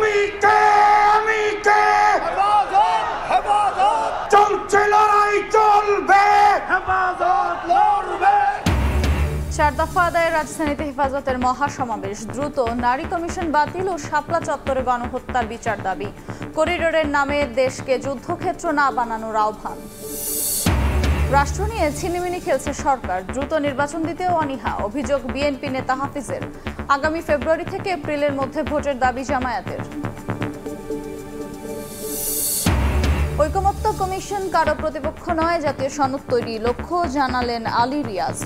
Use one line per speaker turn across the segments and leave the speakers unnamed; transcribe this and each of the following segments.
আমি কে চলছে লড়াই, চলবে হেফাজত, লড়বে।
4 দফা আদায়ে রাজধানীতে হেফাজতের মহাসমাবেশ, দ্রুত নারী কমিশন বাতিল ও শাপলা চত্বরে গণহত্যার বিচার দাবি, করিডোরের নামে দেশকে যুদ্ধক্ষেত্র না বানানোর আহ্বান। রাষ্ট্র নিয়ে ছিনিমিনি খেলছে সরকার, দ্রুত নির্বাচন দিতেও অনীহা, অভিযোগ বিএনপি নেতা হাফিজের। আগামী ফেব্রুয়ারি থেকে এপ্রিলের মধ্যে ভোটের দাবি জামায়াতের। ঐকমত্য কমিশন কারো প্রতিপক্ষ নয়, জাতীয় সনদ তৈরি লক্ষ্য জানালেন আলী রিয়াজ।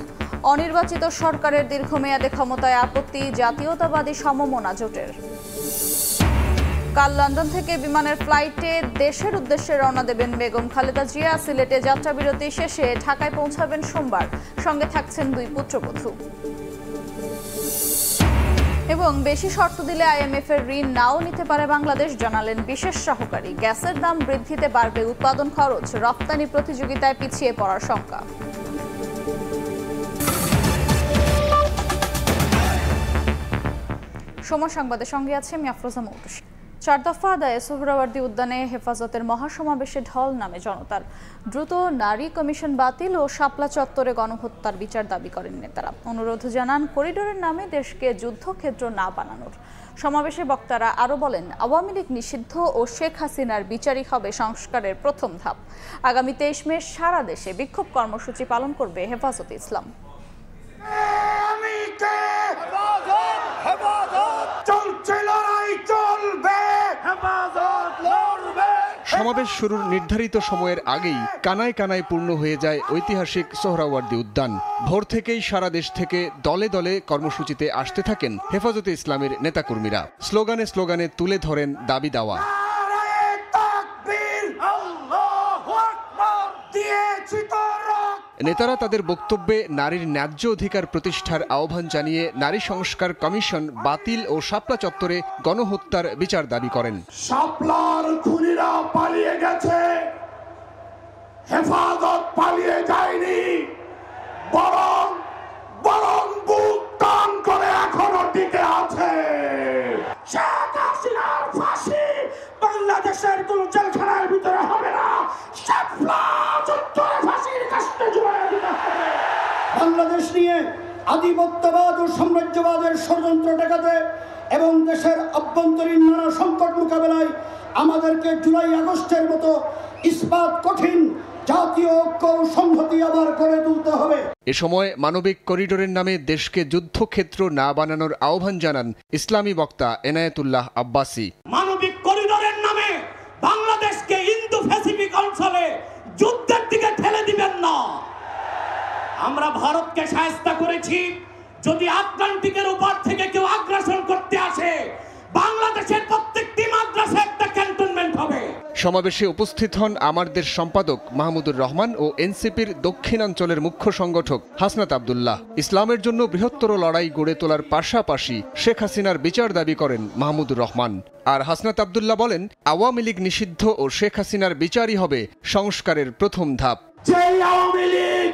অনির্বাচিত সরকারের দীর্ঘমেয়াদে ক্ষমতায় আপত্তি, জাতীয়তাবাদী সমমনা জোটের। কাল লন্ডন থেকে বিমানের ফ্লাইটে দেশের উদ্দেশ্যে রওনা দেবেন বেগম খালেদা জিয়া। সিলেটে যাত্রাবিরতি শেষে ঢাকায় পৌঁছাবেন সোমবার, সঙ্গে থাকছেন 2 পুত্রবধূ। এবং বেশি শর্ত দিলে আইএমএফ এর ঋণ নাও নিতে পারে বাংলাদেশ, জানালেন বিশেষ সহকারী। গ্যাসের দাম বৃদ্ধিতে বাড়বে উৎপাদন খরচ, রপ্তানি প্রতিযোগিতায় পিছিয়ে পড়ার শঙ্কা। সময় সংবাদের সঙ্গে আছে আমি আফরোজা মৌটুসী। 4 দফা আদায়ে সোহরাওয়ার্দী উদ্যানে হেফাজতের মহাসমাবেশে ঢল নামে জনতার। দ্রুত নারী কমিশন বাতিল ও শাপলা চত্বরে গণহত্যার বিচার দাবি করেন নেতারা। অনুরোধ জানান করিডোরের নামে দেশকে যুদ্ধক্ষেত্র না বানানোর। সমাবেশে বক্তারা আরও বলেন, আওয়ামী লীগ নিষিদ্ধ ও শেখ হাসিনার বিচারই হবে সংস্কারের প্রথম ধাপ। আগামী 23 মে সারা দেশে বিক্ষোভ কর্মসূচি পালন করবে হেফাজতে ইসলাম।
সমাবেশ শুরুর নির্ধারিত সময়ের আগেই কানায় কানায় পূর্ণ হয়ে যায় ঐতিহাসিক সোহরাওয়ার্দী উদ্যান। ভোর থেকেই সারা দেশ থেকে দলে দলে কর্মসূচিতে আসতে থাকেন হেফাজতে ইসলামের নেতাকর্মীরা। স্লোগানে স্লোগানে তুলে ধরেন দাবি দাওয়া। নেতারা তাদের বক্তব্যে নারীর ন্যায্য অধিকার প্রতিষ্ঠার আহ্বান জানিয়ে নারী সংস্কার কমিশন বাতিল ও শাপলা চত্বরে গণহত্যার বিচার দাবি করেন।
শাপলার খুনিরা পালিয়ে গেছে, হেফাজত পালিয়ে যায়নি, বরং বুক টান করে এখনো টিকে আছে। শেখ হাসিনার ফাঁসি বাংলাদেশের কোন জেলখানার ভিতরে হবে না, শাপলা চত্বরে ফাঁসির কাস্টে ঝুলিয়ে দিতে হবে। বাংলাদেশ নিয়ে আধিপত্যবাদ ও সাম্রাজ্যবাদের ষড়যন্ত্র ঠেকাতে এবং দেশের অভ্যন্তরীণ নানা সংকট মোকাবেলায় আমাদেরকে জুলাই আগস্টের মতো ইস্পাত কঠিন জাতীয় ঐক্য ও সংহতি আবার গড়ে তুলতে হবে।
এ সময় মানবিক করিডোরের নামে দেশকে যুদ্ধক্ষেত্র না বানানোর আহ্বান জানান ইসলামী বক্তা এনায়েতুল্লাহ আব্বাসী।
মানবিক করিডোরের নামে বাংলাদেশকে ইন্দো প্যাসিফিক অঞ্চলে যুদ্ধের দিকে ঠেলে দিবেন না। আমরা ভারতকে সাহায্য করেছি, যদি আটলান্টিকের উপর থেকে কেউ আগ্রাসন করতে আসে, বাংলাদেশের প্রত্যেকটি মাদ্রাসা একটা ক্যান্টনমেন্ট হবে।
সমাবেশে উপস্থিত হন আমার দেশ সম্পাদক মাহমুদুর রহমান ও এনসিপির দক্ষিণাঞ্চলের মুখ্য সংগঠক হাসনাত আব্দুল্লাহ। ইসলামের জন্য বৃহত্তর লড়াই গড়ে তোলার পাশাপাশি শেখ হাসিনার বিচার দাবি করেন মাহমুদুর রহমান। আর হাসনাত আব্দুল্লাহ বলেন, আওয়ামী লীগ নিষিদ্ধ ও শেখ হাসিনার বিচারই হবে সংস্কারের প্রথম ধাপ।
যেই আওয়ামী লীগ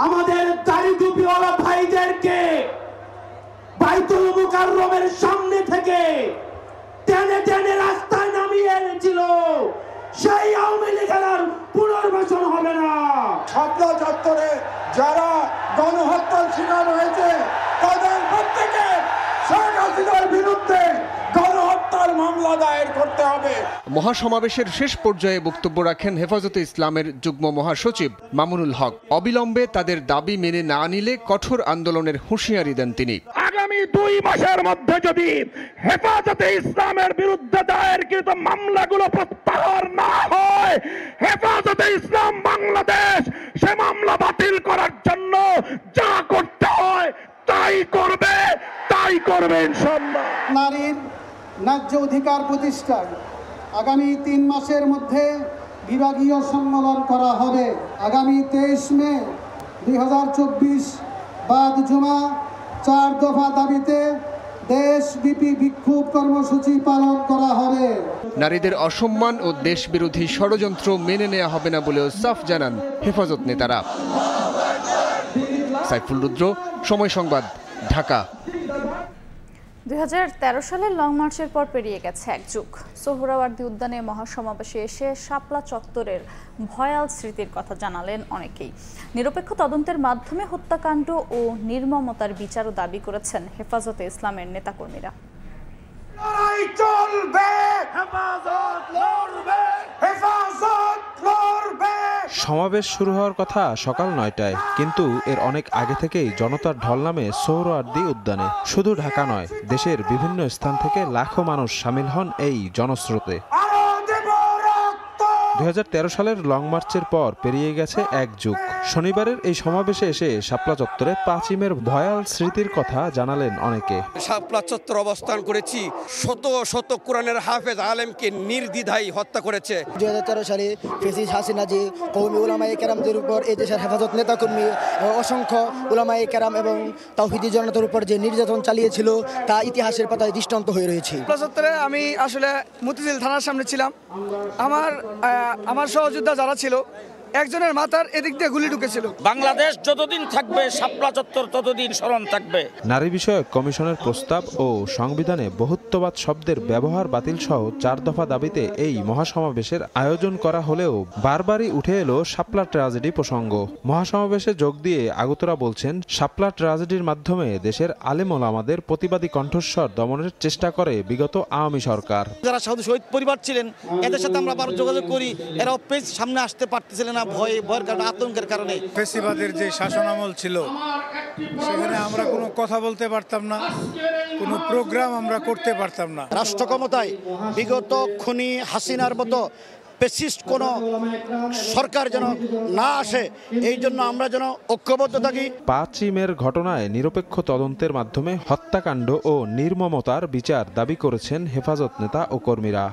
আমাদের দাড়ি টুপিওয়ালা ভাইদেরকে বাইতুল মুকাররমের সামনে থেকে টেনে টেনে রাস্তায় নামিয়ে এনেছিল, সেই আওয়ামী লীগের আর পুনর্বাসন হবে না। শাপলা চত্বরে যারা গণহত্যার শিকার হয়েছে তাদের প্রত্যেকে শেখ হাসিনার বিরুদ্ধে গণহত্যার মামলা দায়ের করতে হবে।
মহাসমাবেশের শেষ পর্যায়ে বক্তব্য রাখেন হেফাজতে ইসলামের যুগ্ম মহাসচিব মামুনুল হক। অবিলম্বে তাদের দাবি মেনে না নিলে কঠোর আন্দোলনের হুঁশিয়ারি দেন তিনি।
আগামী 2 মাসের মধ্যে যদি হেফাজতে ইসলামের বিরুদ্ধে দায়েরকৃত মামলাগুলো প্রত্যাহার না হয়, হেফাজতে ইসলাম বাংলাদেশ সে মামলা বাতিল করার জন্য যা করতে হয় তাই করবে ইনশাআল্লাহ।
নারীর ন্যায্য অধিকার প্রতিষ্ঠায় আগামী 3 মাসের মধ্যে বিভাগীয় সম্মেলন করা হবে। আগামী 23 মে 2024 বাদ জুমা 4 দফা দাবিতে দেশব্যাপী বিক্ষোভ কর্মসূচি পালন করা হবে।
নারীদের অসম্মান ও দেশবিরোধী ষড়যন্ত্র মেনে নেওয়া হবে না বলেও সাফ জানান হেফাজত নেতারা। সাইফুল রুদ্র, সময় সংবাদ, ঢাকা।
2013 সালের লং মার্চের পর পেরিয়ে গেছে এক যুগ। সোহরাওয়ার্দী উদ্যানে মহাসমাবেশে এসে শাপলা চত্বরের ভয়াল স্মৃতির কথা জানালেন অনেকেই। নিরপেক্ষ তদন্তের মাধ্যমে হত্যাকাণ্ড ও নির্মমতার বিচারও দাবি করেছেন হেফাজতে ইসলামের নেতাকর্মীরা।
সমাবেশ শুরু হওয়ার কথা সকাল 9টায়, কিন্তু এর অনেক আগে থেকেই জনতার ঢল নামে সোহরাওয়ার্দী উদ্যানে। শুধু ঢাকা নয়, দেশের বিভিন্ন স্থান থেকে লাখো মানুষ শামিল হন এই জনস্রোতে। 2013 সালের লং মার্চের পর পেরিয়ে গেছে এক যুগ। শনিবারের এই সমাবেশে এসে শাপলা চত্বরে 5 ভয়াল স্মৃতির কথা জানালেন অনেকে।
শাপলা চত্বর অবস্থান করেছি, শত শত কোরআনের হাফেজ আলেমকে নির্দ্বিধায় হত্যা করেছে।
2013 সালে ফেসিস হাসিনা যে কওমি উলামায়ে কেরামদের উপর এই দেশের হেফাজত নেতাকর্মী অসংখ্য উলামায়ে কেরাম এবং তাওহীদি জনতার উপর যে নির্যাতন চালিয়েছিল তা ইতিহাসের পাতায় দৃষ্টান্ত হয়ে রয়েছে।
শাপলা চত্বরে আমি আসলে মতিঝিল থানার সামনে ছিলাম। আমার সহযোদ্ধা যারা ছিল, একজনের মাথার এদিক দিয়ে গুলি ঢুকেছিল।
বাংলাদেশ যতদিন থাকবে শাপলা চত্বর ততদিন স্মরণ থাকবে।
নারী বিষয়ক কমিশনের প্রস্তাব ও সংবিধানে বহুত্ববাদ শব্দের ব্যবহার বাতিল সহ 4 দফা দাবিতে এই মহাসমাবেশের আয়োজন করা হলেও বারবারই উঠে এলো শাপলা ট্র্যাজেডি প্রসঙ্গ। মহাসমাবেশে যোগ দিয়ে আগতরা বলছেন, শাপলা ট্র্যাজেডির মাধ্যমে দেশের আলেম ওলামাদের প্রতিবাদী কণ্ঠস্বর দমনের চেষ্টা করে বিগত আওয়ামী সরকার।
যারা শহীদ পরিবার ছিলেন, এদের সাথে আমরা আবার যোগাযোগ করি, এরাও পেজ সামনে আসতে পারতেছিলেন না, ভয়ের কারণে, আতঙ্কের কারণে।
ফেসিবাদের যে শাসনামল ছিল, সেখানে আমরা কোনো কথা বলতে পারতাম না, কোনো প্রোগ্রাম আমরা করতে পারতাম না।
রাষ্ট্র ক্ষমতায় বিগত খুনি হাসিনার মতো পেসিস্ট কোন সরকার যেন না আসে, এই জন্য আমরা যেন ঐক্যবদ্ধ থাকি।
5 মের ঘটনায় নিরপেক্ষ তদন্তের মাধ্যমে হত্যাকাণ্ড ও নির্মমতার বিচার দাবি করেছেন হেফাজত নেতা ও কর্মীরা।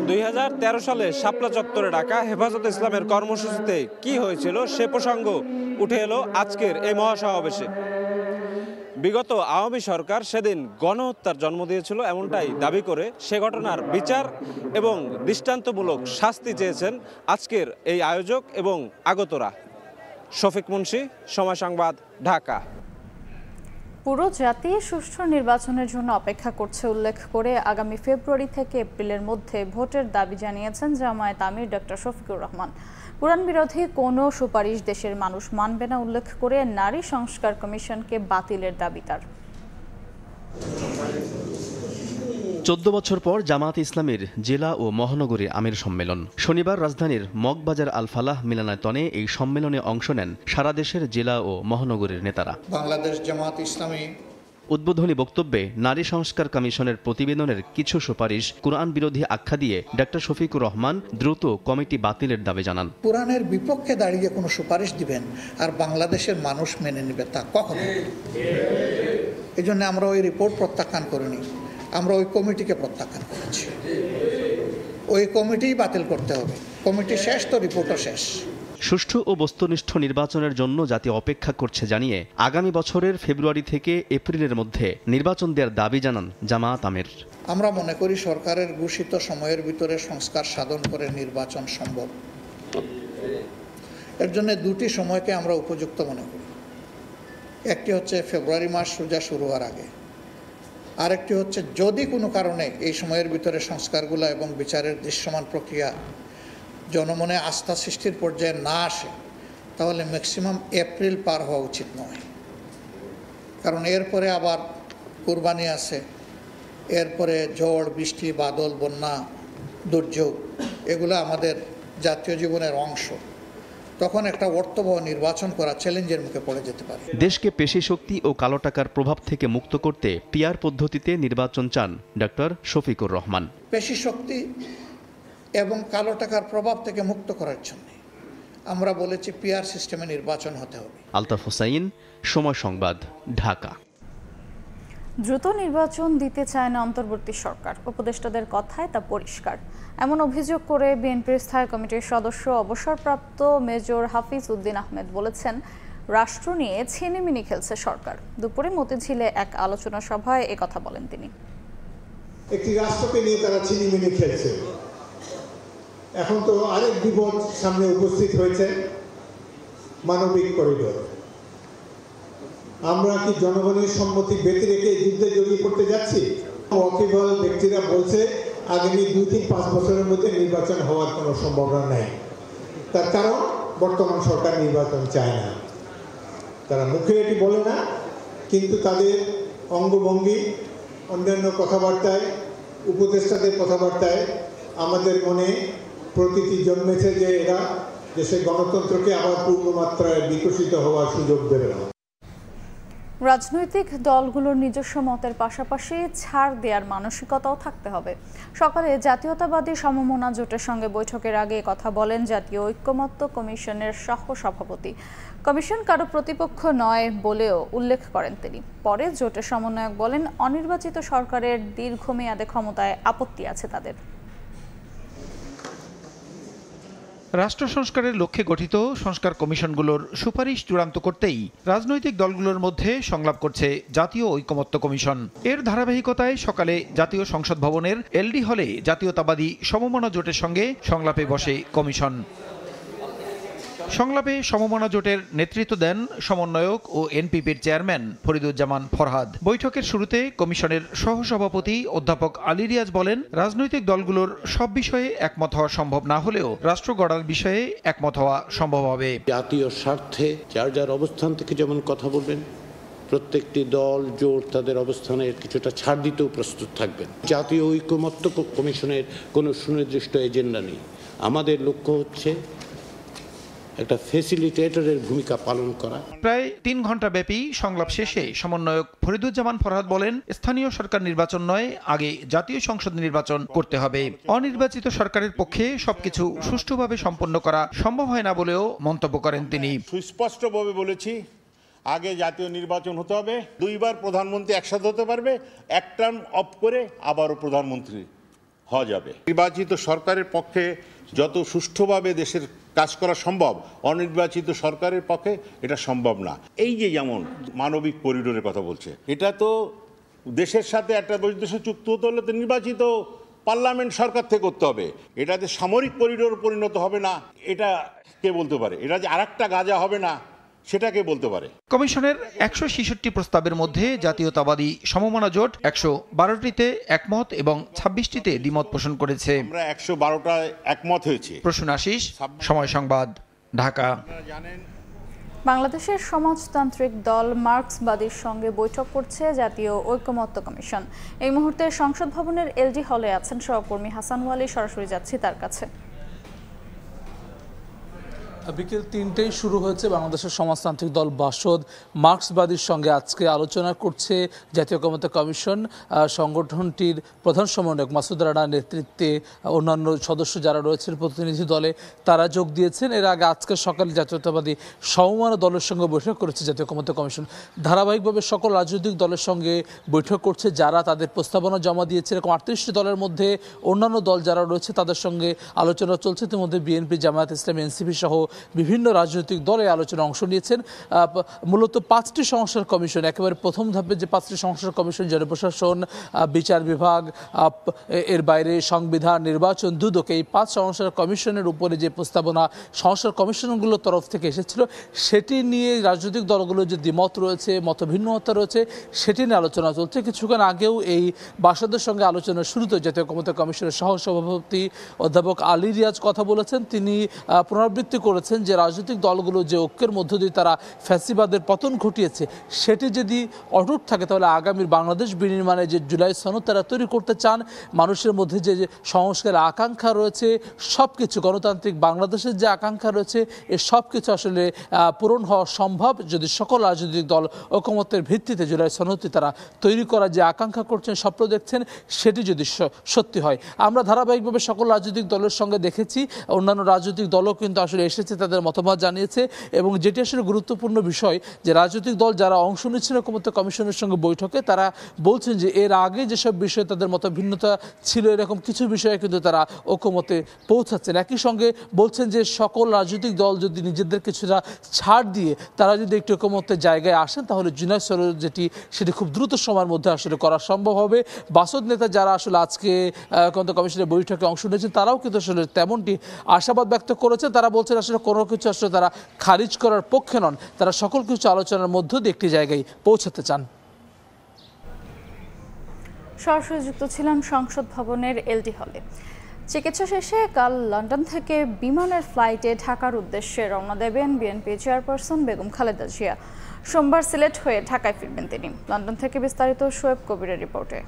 2013 সালে শাপলা চত্বরে ডাকা হেফাজত ইসলামের কর্মসূচিতে কি হয়েছিল সে প্রসঙ্গ উঠে এলো আজকের এই মহাসমাবেশে। বিগত আওয়ামী সরকার সেদিন গণহত্যার জন্ম দিয়েছিল, এমনটাই দাবি করে সে ঘটনার বিচার এবং দৃষ্টান্তমূলক শাস্তি চেয়েছেন আজকের এই আয়োজক এবং আগতরা। শফিক মুন্সি, সময় সংবাদ, ঢাকা।
পুরো জাতি সুষ্ঠু নির্বাচনের জন্য অপেক্ষা করছে উল্লেখ করে আগামী ফেব্রুয়ারি থেকে এপ্রিলের মধ্যে ভোটের দাবি জানিয়েছেন জামায়াত আমির ডক্টর শফিকুর রহমান। কোরআন বিরোধী কোনো সুপারিশ দেশের মানুষ মানবে না উল্লেখ করে নারী সংস্কার কমিশনকে বাতিলের দাবি তার।
14 বছর পর জামায়াত ইসলামীর জেলা ও মহানগরীর আমির সম্মেলন। শনিবার রাজধানীর মগবাজার আল ফালাহ মিলনায়তনে এই সম্মেলনে অংশ নেন সারা দেশের জেলা ও মহানগরীর নেতারা।
বাংলাদেশ জামায়াত ইসলামী
উদ্বোধনী বক্তব্যে নারী সংস্কার কমিশনের প্রতিবেদনের কিছু সুপারিশ কোরআন বিরোধী আখ্যা দিয়ে ডক্টর শফিকুর রহমান দ্রুত কমিটি বাতিলের দাবি জানান।
কোরআনের বিপক্ষে দাঁড়িয়ে কোনো সুপারিশ দিবেন আর বাংলাদেশের মানুষ মেনে নেবে তা কখনো। এই জন্য আমরা ওই রিপোর্ট প্রত্যাখ্যান করিনি, আমরা ওই কমিটিকে প্রত্যাখ্যান করেছি। ওই কমিটিই বাতিল করতে হবে। কমিটি শেষ তো রিপোর্টও শেষ।
সুষ্ঠু ও বস্তুনিষ্ঠ নির্বাচনের জন্য জাতি অপেক্ষা করছে জানিয়ে আগামী বছরের ফেব্রুয়ারি থেকে এপ্রিলের মধ্যে নির্বাচন দেওয়ার দাবি জানান জামায়াত আমির।
আমরা মনে করি সরকারের ঘোষিত সময়ের ভিতরে সংস্কার সাধন করে নির্বাচন সম্ভব। এর জন্য দুটি সময়কে আমরা উপযুক্ত মনে করি। একটি হচ্ছে ফেব্রুয়ারি মাস সোজা শুরু হওয়ার আগে, আরেকটি হচ্ছে যদি কোনো কারণে এই সময়ের ভিতরে সংস্কারগুলো এবং বিচারের দৃশ্যমান প্রক্রিয়া জনমনে আস্থা সৃষ্টির পর্যায়ে না আসে, তাহলে ম্যাক্সিমাম এপ্রিল পার হওয়া উচিত নয়। কারণ এরপরে আবার কুরবানি আছে, এরপরে ঝড় বৃষ্টি বাদল বন্যা দুর্যোগ, এগুলো আমাদের জাতীয় জীবনের অংশ। তখন একটা অর্থবহ নির্বাচন করা চ্যালেঞ্জের মুখে পড়ে যেতে পারে।
দেশকে পেশি শক্তি ও কালো টাকার প্রভাব থেকে মুক্ত করতে পিআর পদ্ধতিতে নির্বাচন চান ডক্টর শফিকুর রহমান।
পেশি শক্তি এবং কালো টাকার প্রভাব থেকে মুক্ত করার জন্য আমরা বলেছি পিআর সিস্টেমে নির্বাচন হতে হবে।
আলতাফ হোসাইন, সময় সংবাদ, ঢাকা।
দ্রুত নির্বাচন দিতে চায় না অন্তর্বর্তী সরকার, উপদেষ্টাদের কথায় তা পরিষ্কার। এমন অভিযোগ করে বিএনপির স্থায়ী কমিটির সদস্য অবসরপ্রাপ্ত মেজর হাফিজ উদ্দিন আহমেদ বলেছেন, রাষ্ট্র নিয়ে ছিনিমিনি খেলছে সরকার। দুপুরে মতিঝিলে এক আলোচনা সভায় একথা বলেন তিনি।
একটি রাষ্ট্রকে নিয়ে তারা ছিনিমিনি খেলছে। এখন তো আরেক বিপদ সামনে উপস্থিত হয়েছে, মানবিক করিডোর। আমরা কি জনগণের সম্মতি ব্যতি রেখে যুদ্ধে জড়িয়ে পড়তে যাচ্ছি? ওয়াকিবহাল ব্যক্তিরা বলছে আগামী 2-5 বছরের মধ্যে নির্বাচন হওয়ার কোনো সম্ভাবনা নেই। তার কারণ বর্তমান সরকার নির্বাচন চায় না। তারা মুখে এটি বলে না, কিন্তু তাদের অঙ্গভঙ্গি, অন্যান্য কথাবার্তায়, উপদেষ্টাদের কথাবার্তায় আমাদের মনে প্রতীতি জন্মেছে যে এরা দেশের গণতন্ত্রকে আবার পূর্ণমাত্রায় বিকশিত হওয়ার সুযোগ দেবে না।
রাজনৈতিক দলগুলোর নিজস্ব মতের পাশাপাশি ছাড় দেওয়ার মানসিকতাও থাকতে হবে। সকালে জাতীয়তাবাদী সমমনা জোটের সঙ্গে বৈঠকের আগে কথা বলেন জাতীয় ঐক্যমত্য কমিশনের সহ-সভাপতি। কমিশন কারো প্রতিপক্ষ নয় বলেও উল্লেখ করেন তিনি। পরে জোটের সমন্বয়ক বলেন, অনির্বাচিত সরকারের দীর্ঘমেয়াদে ক্ষমতায় আপত্তি আছে তাদের।
রাষ্ট্র সংস্কারের লক্ষ্যে গঠিত সংস্কার কমিশনগুলোর সুপারিশ চূড়ান্ত করতেই রাজনৈতিক দলগুলোর মধ্যে সংলাপ করছে জাতীয় ঐকমত্য কমিশন। এর ধারাবাহিকতায় সকালে জাতীয় সংসদ ভবনের এলডি হলে জাতীয়তাবাদী সমমনা জোটের সঙ্গে সংলাপে বসে কমিশন। সংলাপে সমমনা জোটের নেতৃত্ব দেন সমন্বয়ক ও এনপিপির চেয়ারম্যান ফরিদুজ্জামান ফরহাদ। বৈঠকের শুরুতে কমিশনের সহসভাপতি অধ্যাপক আলী রিয়াজ বলেন, রাজনৈতিক দলগুলোর সব বিষয়ে একমত হওয়া সম্ভব না হলেও রাষ্ট্র গড়ার বিষয়ে একমত হওয়া সম্ভব হবে।
জাতীয় স্বার্থে যার যার অবস্থান থেকে যেমন কথা বলবেন, প্রত্যেকটি দল জোট তাদের অবস্থানের কিছুটা ছাড় দিতেও প্রস্তুত থাকবেন। জাতীয় ঐকমত্য কমিশনের কোনো সুনির্দিষ্ট এজেন্ডা নেই। আমাদের লক্ষ্য হচ্ছে একটা ফ্যাসিলিটেটরের ভূমিকা পালন করা।
প্রায় 3 ঘন্টা ব্যাপী সংলাপ শেষে সমন্বয়ক ফরিদুজ্জামান ফরহাদ বলেন, স্থানীয় সরকার নির্বাচন নয়, আগে জাতীয় সংসদ নির্বাচন করতে হবে। অনির্বাচিত সরকারের পক্ষে সবকিছু সুষ্ঠুভাবে সম্পন্ন করা সম্ভব হয় না বলেও মন্তব্য করেন তিনি।
সুস্পষ্টভাবে বলেছি, আগে জাতীয় নির্বাচন হতে হবে, 2 বার প্রধানমন্ত্রী একসাথে হতে পারবে, এক টার্ম অফ করে আবারও প্রধানমন্ত্রী হওয়া যাবে। নির্বাচিত সরকারের পক্ষে যত সুষ্ঠুভাবে দেশের কাজ করা সম্ভব, অনির্বাচিত সরকারের পক্ষে এটা সম্ভব না। এই যে যেমন মানবিক করিডোরের কথা বলছে, এটা তো দেশের সাথে একটা বৈদেশিক চুক্তি হতে হলে তো নির্বাচিত পার্লামেন্ট সরকার থেকে করতে হবে। এটাতে সামরিক করিডোর পরিণত হবে না, এটা কে বলতে পারে? এটা যে আরেকটা গাজা হবে না, সেটাকে বলতে পারে।
কমিশনের 166 প্রস্তাবের মধ্যে জাতীয়তাবাদী সমমনা জোট 112টিতে একমত এবং 26টিতে দ্বিমত পোষণ করেছে।
আমরা 112টায় একমত হয়েছে।
প্রসূন আশিস, সময় সংবাদ, ঢাকা।
বাংলাদেশের সমাজতান্ত্রিক দল মার্ক্সবাদীর সঙ্গে বৈঠক করছে জাতীয় ঐকমত্য কমিশন। এই মুহূর্তে সংসদ ভবনের এলডি হলে আছেন সহকর্মী হাসান ওয়ালি। সরাসরি যাচ্ছি তার কাছে।
বিকেল 3টায় শুরু হয়েছে বাংলাদেশের সমাজতান্ত্রিক দল বাসদ মার্ক্সবাদীর সঙ্গে আজকে আলোচনা করছে জাতীয় ঐকমত্য কমিশন। সংগঠনটির প্রধান সমন্বয়ক মাসুদ রানার নেতৃত্বে অন্যান্য সদস্য যারা রয়েছেন প্রতিনিধি দলে, তারা যোগ দিয়েছেন। এর আগে আজকে সকালে জাতীয়তাবাদী সমমনা দলের সঙ্গে বৈঠক করেছে জাতীয় ঐকমত্য কমিশন। ধারাবাহিকভাবে সকল রাজনৈতিক দলের সঙ্গে বৈঠক করছে যারা তাদের প্রস্তাবনা জমা দিয়েছে। এরকম 38টি দলের মধ্যে অন্যান্য দল যারা রয়েছে তাদের সঙ্গে আলোচনা চলছে। ইতিমধ্যে বিএনপি, জামায়াত ইসলামী, এনসিপি সহ বিভিন্ন রাজনৈতিক দলে আলোচনা অংশ নিয়েছেন। মূলত 5টি সংস্কার কমিশন, একেবারে প্রথম ধাপে যে 5টি সংস্কার কমিশন, জনপ্রশাসন, বিচার বিভাগ, এর বাইরে সংবিধান, নির্বাচন, দুদক, এই 5 সংস্কার কমিশনের উপরে যে প্রস্তাবনা সংস্কার কমিশনগুলোর তরফ থেকে এসেছিল, সেটি নিয়ে রাজনৈতিক দলগুলোর যে দ্বিমত রয়েছে, মতভিন্নতা রয়েছে, সেটি নিয়ে আলোচনা চলছে। কিছুক্ষণ আগেও এই বাসদের সঙ্গে আলোচনার শুরুতে জাতীয় ঐকমত্য কমিশনের সহসভাপতি অধ্যাপক আলী রিয়াজ কথা বলেছেন। তিনি পুনরাবৃত্তি করেছেন যে রাজনৈতিক দলগুলো যে ঐক্যের মধ্য দিয়ে তারা ফ্যাসিবাদের পতন ঘটিয়েছে, সেটি যদি অটুট থাকে তাহলে আগামীর বাংলাদেশ বিনির্মাণে যে জুলাই সনদ তারা তৈরি করতে চান, মানুষের মধ্যে যে সংস্কারের আকাঙ্ক্ষা রয়েছে, সব কিছু গণতান্ত্রিক বাংলাদেশের যে আকাঙ্ক্ষা রয়েছে, এ সব কিছু আসলে পূরণ হওয়া সম্ভব যদি সকল রাজনৈতিক দল ঐকমত্যের ভিত্তিতে জুলাই সনদটি তারা তৈরি করার যে আকাঙ্ক্ষা করছেন, স্বপ্ন দেখছেন, সেটি যদি সত্যি হয়। আমরা ধারাবাহিকভাবে সকল রাজনৈতিক দলের সঙ্গে দেখেছি, অন্যান্য রাজনৈতিক দলও কিন্তু আসলে এসেছে, তাদের মতামত জানিয়েছে। এবং যেটি আসলে গুরুত্বপূর্ণ বিষয় যে রাজনৈতিক দল যারা অংশ নিচ্ছেন ঐকমত্য কমিশনের সঙ্গে বৈঠকে, তারা বলছেন যে এর আগে যেসব বিষয়ে তাদের মত ভিন্নতা ছিল, এরকম কিছু বিষয়ে কিন্তু তারা ঐকমত্যে পৌঁছাচ্ছেন। একই সঙ্গে বলছেন যে সকল রাজনৈতিক দল যদি নিজেদের কিছুটা ছাড় দিয়ে তারা যদি একটি ঐকমত্যের জায়গায় আসেন, তাহলে জুলাই সনদ সেটি খুব দ্রুত সময়ের মধ্যে আসলে করা সম্ভব হবে। বাসদ নেতা যারা আসলে আজকে ঐকমত্য কমিশনের বৈঠকে অংশ নিয়েছেন, তারাও কিন্তু আসলে তেমনটি আশাবাদ ব্যক্ত করেছেন। তারা বলছেন আসলে কোনো কিছু আসলে তারা খারিজ করার পক্ষে নন, তারা সকল কিছু আলোচনার মধ্য দিয়ে একটি জায়গায় পৌঁছাতে চান।
সরাসরি যুক্ত ছিলাম সংসদ ভবনের এলডি হলে। চিকিৎসা শেষে কাল লন্ডন থেকে বিমানের ফ্লাইটে ঢাকার উদ্দেশ্যে রওনা দেবেন বিএনপি চেয়ারপারসন বেগম খালেদা জিয়া। সোমবার সিলেট হয়ে ঢাকায় ফিরবেন তিনি। লন্ডন থেকে বিস্তারিত শোয়েব কবিরের রিপোর্টে।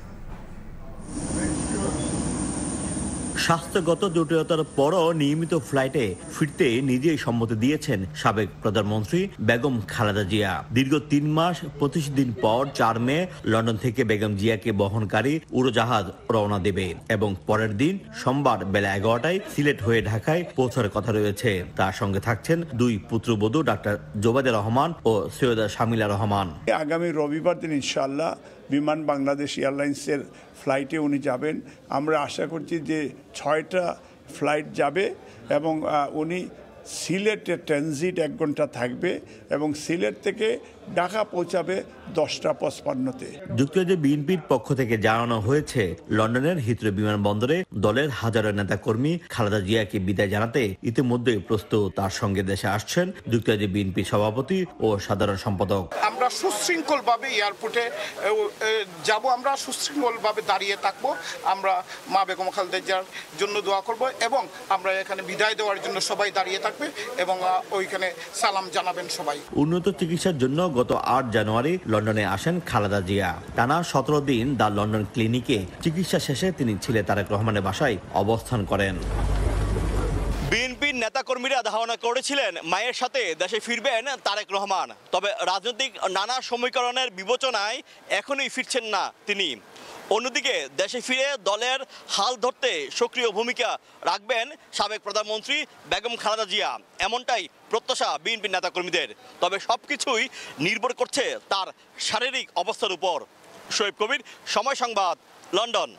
স্বাস্থ্যগত জটিলতার পরও নিয়মিত ফ্লাইটে ফিরতে নিজেই সম্মতি দিয়েছেন সাবেক প্রধানমন্ত্রী বেগম খালেদা জিয়া। দীর্ঘ 3 মাস 25 দিন পর 4 মে লন্ডন থেকে বেগম জিয়াকে বহনকারী উড়োজাহাজ রওনা দেবে এবং পরের দিন সোমবার বেলা 11টায় সিলেট হয়ে ঢাকায় পৌঁছার কথা রয়েছে। তার সঙ্গে থাকছেন 2 পুত্রবধূ ডাক্তার জোবাইদা রহমান ও সৈয়দা শামিলা রহমান।
আগামী রবিবার দিন ইনশাআল্লাহ বিমান বাংলাদেশ এয়ারলাইন্সের ফ্লাইটে উনি যাবেন। আমরা আশা করছি যে 6টা ফ্লাইট যাবে এবং উনি সিলেটে ট্রানজিট 1 ঘন্টা থাকবে এবং সিলেট থেকে ঢাকা পৌঁছাবে 10:55-তে।
যুক্তরাজ্যের বিএনপির পক্ষ থেকে জানানো হয়েছে লন্ডনের হিথ্রো বিমানবন্দরে দলের হাজারো নেতাকর্মী খালেদা জিয়াকে বিদায় জানাতে ইতিমধ্যে প্রস্তুত। তার সঙ্গে দেশে আসছেন যুক্তরাজ্যের বিএনপি সভাপতি ও সাধারণ সম্পাদক।
আমরা সুশৃঙ্খলভাবে এয়ারপোর্টে যাব, আমরা সুশৃঙ্খলভাবে দাঁড়িয়ে থাকবো। আমরা মা বেগম খালেদা জিয়ার জন্য দোয়া করব এবং আমরা এখানে বিদায় দেওয়ার জন্য সবাই দাঁড়িয়ে থাকবে এবং ওইখানে সালাম জানাবেন সবাই।
উন্নত চিকিৎসার জন্য গত 8 জানুয়ারি লন্ডনে আসেন খালেদা জিয়া। টানা 17 দিন দ্য লন্ডন ক্লিনিকে চিকিৎসা শেষে তিনি ছেলে তারেক রহমানের বাসায় অবস্থান করেন। বিএনপির নেতাকর্মীরা ধারণা করেছিলেন মায়ের সাথে দেশে ফিরবেন তারেক রহমান, তবে রাজনৈতিক নানা সমীকরণের বিবেচনায় এখনই ফিরছেন না তিনি। অন্যদিকে দেশে ফিরে দলের হাল ধরতে সক্রিয় ভূমিকা রাখবেন সাবেক প্রধানমন্ত্রী বেগম খালেদা জিয়া, এমনটাই প্রত্যাশা বিএনপির নেতাকর্মীদের। তবে সবকিছুই নির্ভর করছে তার শারীরিক অবস্থার উপর। শোয়েব কবির, সময় সংবাদ, লন্ডন।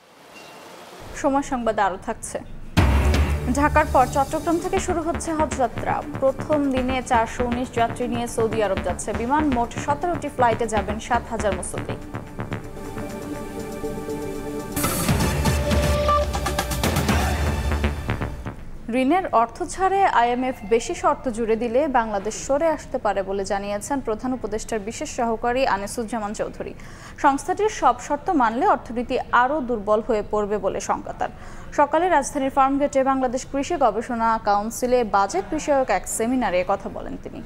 সময় সংবাদ আরও থাকছে। ঢাকার পর চট্টগ্রাম থেকে শুরু হচ্ছে হজযাত্রা। প্রথম দিনে 419 যাত্রী নিয়ে সৌদি আরব যাচ্ছে বিমান। মোট 17টি ফ্লাইটে যাবেন 7,000 মুসল্লি। ঋণের অর্থ ছাড়ে আইএমএফ বেশি শর্ত জুড়ে দিলে বাংলাদেশ সরে আসতে পারে বলে জানিয়েছেন প্রধান উপদেষ্টার বিশেষ সহকারী আনিসুজ্জামান চৌধুরী। সংস্থাটির সব শর্ত মানলে অর্থনীতি আরও দুর্বল হয়ে পড়বে বলে শঙ্কা তার। সকালে রাজধানীর ফার্মগেটে বাংলাদেশ কৃষি গবেষণা কাউন্সিলে বাজেট বিষয়ক এক সেমিনারে কথা বলেন তিনি।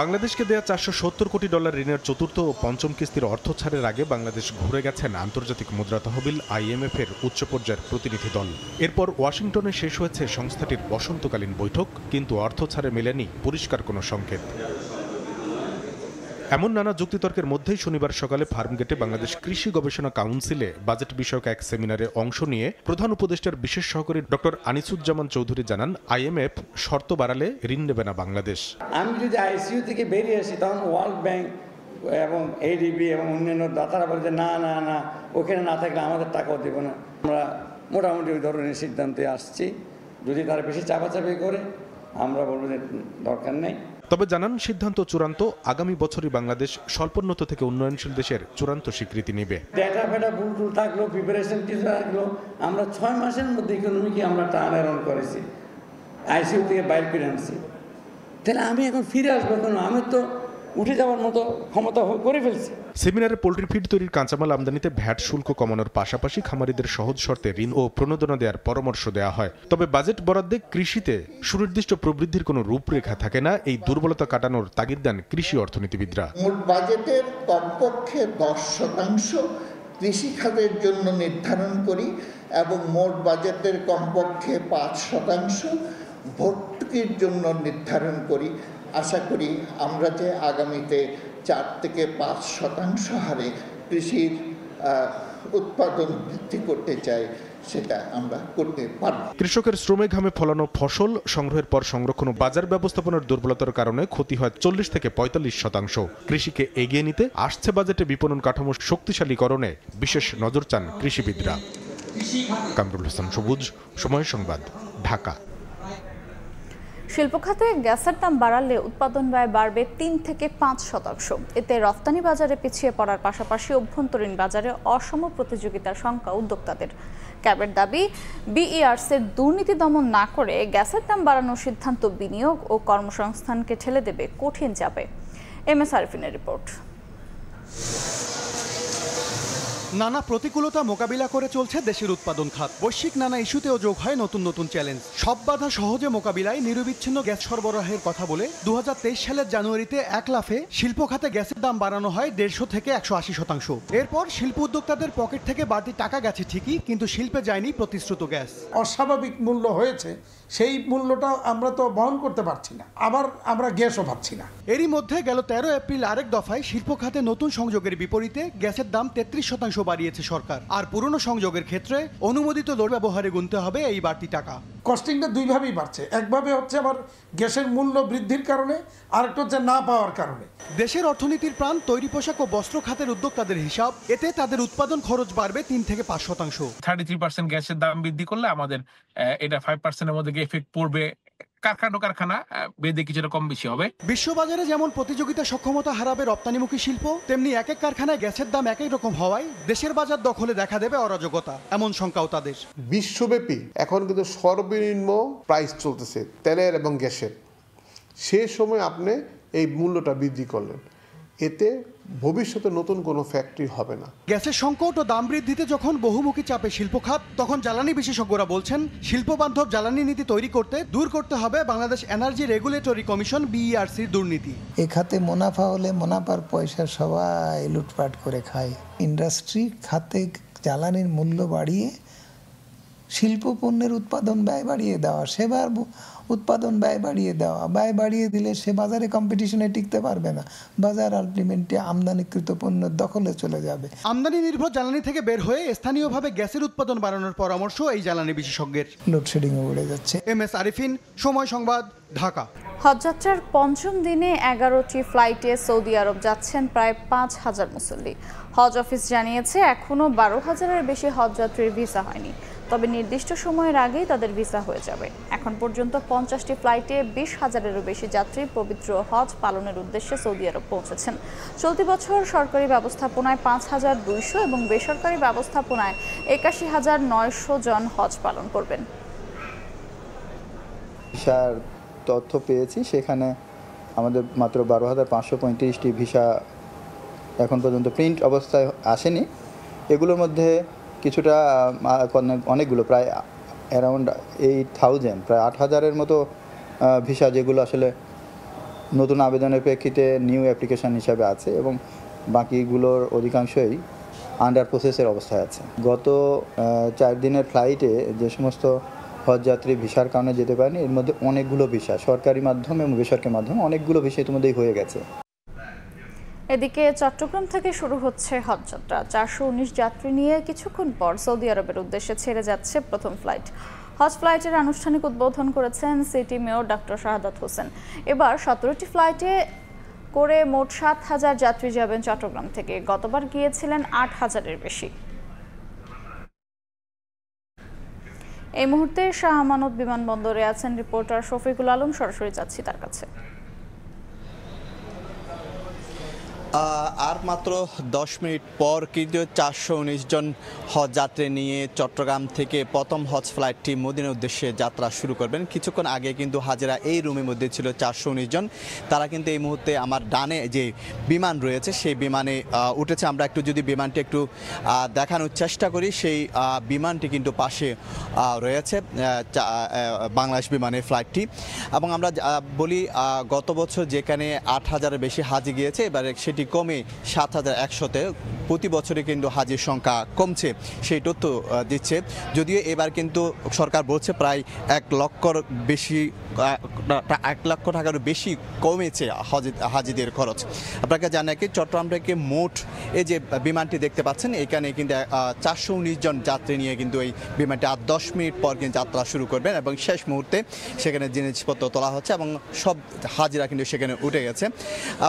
বাংলাদেশকে দেয়া $470 কোটি ঋণের চতুর্থ ও পঞ্চম কিস্তির অর্থ ছাড়ের আগে বাংলাদেশ ঘুরে গেছেন আন্তর্জাতিক মুদ্রা তহবিল IMF এর উচ্চ পর্যায়ের প্রতিনিধি দল। এরপর ওয়াশিংটনে শেষ হয়েছে সংস্থাটির বসন্তকালীন বৈঠক, কিন্তু অর্থ ছাড়ে মেলেনি পরিষ্কার কোনো সংকেত। এমন নানা যুক্তিতর্কের মধ্যেই শনিবার সকালে ফার্মগেটে বাংলাদেশ কৃষি গবেষণা কাউন্সিলে বাজেট বিষয়ক এক সেমিনারে অংশ নিয়ে প্রধান উপদেষ্টার বিশেষ সহকারী ডক্টর আনিসুজ্জামান চৌধুরী জানান, IMF শর্ত বাড়ালে ঋণ নেবে না বাংলাদেশ।
আমি যদি ICU থেকে বেরিয়ে আসি তখন ওয়ার্ল্ড ব্যাংক এবং ADB এবং অন্যান্য দাতারা বলে যে না না না ওখানে না থাকলে আমাদের টাকাও দেবো না। আমরা মোটামুটি ওই ধরনের সিদ্ধান্তে আসছি। যদি তারা বেশি চাপাচাপি করে আমরা বলবো যে দরকার নেই।
তবে জানান, সিদ্ধান্ত চূড়ান্ত আগামী বছরই বাংলাদেশ স্বল্পোন্নত থেকে উন্নয়নশীল দেশের চূড়ান্ত স্বীকৃতি নেবে।
ডেটা ফেটা ভুল থাকলো, প্রিপারেশন কিছু থাকলো, আমরা 6 মাসের মধ্যে ইকোনমিকে আমরা টার্ন অ্যারাউন্ড করেছি, ICU থেকে বাইরে ফিরে আনছি। তাহলে আমি এখন ফিরে আসবো কেন? আমি তো উঠে যাওয়ার মতো ক্ষমতা করে ফেলছি।
সেমিনারে পোল্ট্রি ফিড তৈরির কাঁচামাল আমদানিতে ভ্যাট শুল্ক কমানোর পাশাপাশি খামারিদের সহজ শর্তে ঋণ ও প্রণোদনা দেওয়ার পরামর্শ দেওয়া হয়। তবে বাজেট বরাদ্দে কৃষিতে সুনির্দিষ্ট প্রবৃদ্ধির কোনো রূপরেখা থাকে না। এই দুর্বলতা কাটানোর তাগিদ দেন কৃষি অর্থনীতিবিদরা।
মোট বাজেটের কমপক্ষে 10% কৃষি খাতের জন্য নির্ধারণ করি এবং মোট বাজেটের কমপক্ষে 5% ভর্তুকির জন্য নির্ধারণ করি। আশা করি আমরা যে আগামীতে 4 থেকে 5% হারে কৃষির উৎপাদন বৃদ্ধি করতে চাই, সেটা আমরা করতে পারব।
কৃষকের শ্রমে ঘামে ফলানো ফসল সংগ্রহের পর সংরক্ষণ ও বাজার ব্যবস্থাপনার দুর্বলতার কারণে ক্ষতি হয় 40 থেকে 45%। কৃষিকে এগিয়ে নিতে আসছে বাজেটে বিপণন কাঠামো শক্তিশালীকরণে বিশেষ নজর চান কৃষিবিদরা। কামরুল হাসান সবুজ, সময় সংবাদ, ঢাকা।
শিল্প খাতে গ্যাসের দাম বাড়ালে উৎপাদন ব্যয় বাড়বে 3 থেকে 5%। এতে রফতানি বাজারে পিছিয়ে পড়ার পাশাপাশি অভ্যন্তরীণ বাজারে অসম প্রতিযোগিতার শঙ্কা উদ্যোক্তাদের। ক্যাবের দাবি, বিইআরসির দুর্নীতি দমন না করে গ্যাসের দাম বাড়ানোর সিদ্ধান্ত বিনিয়োগ ও কর্মসংস্থানকে ঠেলে দেবে কঠিন চাপে। এমএস আরিফিনের রিপোর্ট।
নানা প্রতিকূলতা মোকাবিলা করে চলছে দেশের উৎপাদন খাত। বৈশ্বিক নানা ইস্যুতেও যোগ হয় নতুন নতুন চ্যালেঞ্জ। সব বাধা সহজে মোকাবিলায় নিরবিচ্ছিন্ন গ্যাস সরবরাহের কথা বলে 2023 সালের জানুয়ারিতে এক লাফে শিল্প খাতে গ্যাসের দাম বাড়ানো হয় 150 থেকে 180%। এরপর শিল্প উদ্যোক্তাদের পকেট থেকে বাড়তি টাকা গেছে ঠিকই, কিন্তু শিল্পে যায়নি প্রতিশ্রুত গ্যাস।
অস্বাভাবিক মূল্য হয়েছে, সেই মূল্যটা আমরা তো বহন করতে পারছি না, আবার আমরা গ্যাসও পাচ্ছি না।
এরই মধ্যে গেল 13 এপ্রিল আরেক দফায় শিল্প খাতে নতুন সংযোগের বিপরীতে গ্যাসের দাম 33% বাড়িয়েছে সরকার। আর পুরনো সংযোগের ক্ষেত্রে অনুমোদিত লোড ব্যবহারে গুনতে হবে এই বাড়তি টাকা।
কস্টিংটা দুইভাবেই বাড়ছে, একভাবে হচ্ছে আবার গ্যাসের মূল্য বৃদ্ধির কারণে, আরেকটা হচ্ছে না পাওয়ার কারণে।
দেশের অর্থনীতির প্রাণ তৈরি পোশাক ও বস্ত্র খাতের উদ্যোক্তাদের হিসাব, এতে তাদের উৎপাদন খরচ বাড়বে 3 থেকে 5%।
33% গ্যাসের দাম বৃদ্ধি করলে আমাদের এটা 5%-এর মধ্যে এফেক্ট পড়বে। কারখানা বেদে কিছুটা কম বেশি হবে।
বিশ্ববাজারে যেমন প্রতিযোগিতা সক্ষমতা হারাবে রপ্তানিমুখী শিল্প, তেমনি এক এক কারখানায় গ্যাসের দাম একই রকম হওয়ায় দেশের বাজার দখলে দেখা দেবে অরাজকতা, এমন শঙ্কাও তাদের।
বিশ্বব্যাপী এখন কিন্তু সর্বনিম্ন প্রাইস চলতেছে তেলের এবং গ্যাসের। সে সময় আপনি এই মূল্যটা বৃদ্ধি করলেন, এতে ভবিষ্যতে নতুন কোনো ফ্যাক্টরি হবে না।
গ্যাসের সংকট ও দাম বৃদ্ধিতে যখন বহুমুখী চাপে শিল্প খাত, তখন জ্বালানি বিশেষজ্ঞরা বলছেন শিল্প বান্ধব জ্বালানি নীতি তৈরি করতে দূর করতে হবে বাংলাদেশ এনার্জি রেগুলেটরি কমিশন বিইআরসির দুর্নীতি।
এ খাতে মুনাফা হলে মুনাফার পয়সা সবাই লুটপাট করে খায়। ইন্ডাস্ট্রি খাতে জ্বালানির মূল্য বাড়িয়ে শিল্প পণ্যের উৎপাদন ব্যয় বাড়িয়ে দেওয়া, সেবার উৎপাদন ব্যয় বাড়িয়ে দেওয়া, ব্যয় বাড়িয়ে দিলে সে বাজারে কম্পিটিশনে টিকতে পারবে না, বাজার আলটিমেটলি আমদানিকৃত পণ্যের দখলে চলে যাবে।
আমদানি নির্ভর জ্বালানি থেকে বের হয়ে স্থানীয়ভাবে গ্যাসের উৎপাদন বাড়ানোর পরামর্শ এই জ্বালানি বিশেষজ্ঞের।
লোডশেডিংও বেড়ে যাচ্ছে।
এমএস আরিফিন, সময় সংবাদ, ঢাকা।
হজযাত্রার পঞ্চম দিনে 11টি ফ্লাইটে সৌদি আরব যাচ্ছেন প্রায় 5,000 মুসল্লি। হজ অফিস জানিয়েছে এখনও 12,000-এর বেশি হজযাত্রীর ভিসা হয়নি, তবে নির্দিষ্ট সময়ের আগেই তাদের ভিসা হয়ে যাবে। এখন পর্যন্ত 50টি ফ্লাইটে 20,000-এরও বেশি যাত্রী পবিত্র হজ পালনের উদ্দেশ্যে সৌদি আরব পৌঁছেছেন। চলতি বছর সরকারি ব্যবস্থাপনায় 5,200 এবং বেসরকারি ব্যবস্থাপনায় 81,900 জন হজ পালন করবেন।
ভিসার তথ্য পেয়েছি, সেখানে আমাদের মাত্র 12,535টি ভিসা এখন পর্যন্ত প্রিন্ট অবস্থায় আসেনি। এগুলোর মধ্যে কিছুটা অনেকগুলো প্রায় অ্যারাউন্ড 8,000, প্রায় 8,000-এর মতো ভিসা যেগুলো আসলে নতুন আবেদনের প্রেক্ষিতে নিউ অ্যাপ্লিকেশন হিসাবে আছে, এবং বাকিগুলোর অধিকাংশই আন্ডার প্রসেসের অবস্থায় আছে। গত 4 দিনের ফ্লাইটে যে সমস্ত হজযাত্রী ভিসার কারণে যেতে পারেনি, এর মধ্যে অনেকগুলো ভিসা সরকারি মাধ্যমে এবং বেসরকারি মাধ্যমে অনেকগুলো ভিসা ইতিমধ্যেই হয়ে গেছে।
এদিকে চট্টগ্রাম থেকে শুরু হচ্ছে হজযাত্রা। 419 যাত্রী নিয়ে কিছুক্ষণ পর সৌদি আরবের উদ্দেশ্যে ছেড়ে যাচ্ছে প্রথম ফ্লাইট। হজ ফ্লাইটের আনুষ্ঠানিক উদ্বোধন করেছেন city mayor doctor Shahadat Hossain. এবার 17টি ফ্লাইটে করে মোট 7,000 যাত্রী যাবেন চট্টগ্রাম থেকে। গতবার গিয়েছিলেন 8,000-এর বেশি। এই মুহূর্তে শাহ আমানত বিমানবন্দরে আছেন রিপোর্টার শফিকুল আলম, সরাসরি যাচ্ছি তার কাছে।
আর মাত্র 10 মিনিট পর কিন্তু 419 জন হজ যাত্রী নিয়ে চট্টগ্রাম থেকে প্রথম হজ ফ্লাইটটি মদিনার উদ্দেশ্যে যাত্রা শুরু করবেন। কিছুক্ষণ আগে কিন্তু হাজিরা এই রুমের মধ্যে ছিল 419 জন। তারা কিন্তু এই মুহূর্তে আমার ডানে যে বিমান রয়েছে সেই বিমানে উঠেছে। আমরা একটু যদি বিমানটি একটু দেখানোর চেষ্টা করি, সেই বিমানটি কিন্তু পাশে রয়েছে বাংলাদেশ বিমানের ফ্লাইটটি। এবং আমরা বলি গত বছর যেখানে 8,000-এর বেশি হাজি গিয়েছে, এবারে সেটি কমে 7,100-তে। প্রতি বছরে কিন্তু হাজির সংখ্যা কমছে, সেই তথ্য দিচ্ছে। যদিও এবার কিন্তু সরকার বলছে প্রায় 1 লক্ষ টাকারও বেশি কমেছে হাজিদের খরচ। আপনাকে জানাই কি চট্টগ্রাম থেকে মোট এই যে বিমানটি দেখতে পাচ্ছেন, এখানে কিন্তু 419 জন যাত্রী নিয়ে কিন্তু এই বিমানটি আর 10 মিনিট পর কিন্তু যাত্রা শুরু করবেন, এবং শেষ মুহূর্তে সেখানে জিনিসপত্র তোলা হচ্ছে এবং সব হাজিরা কিন্তু সেখানে উঠে গেছে।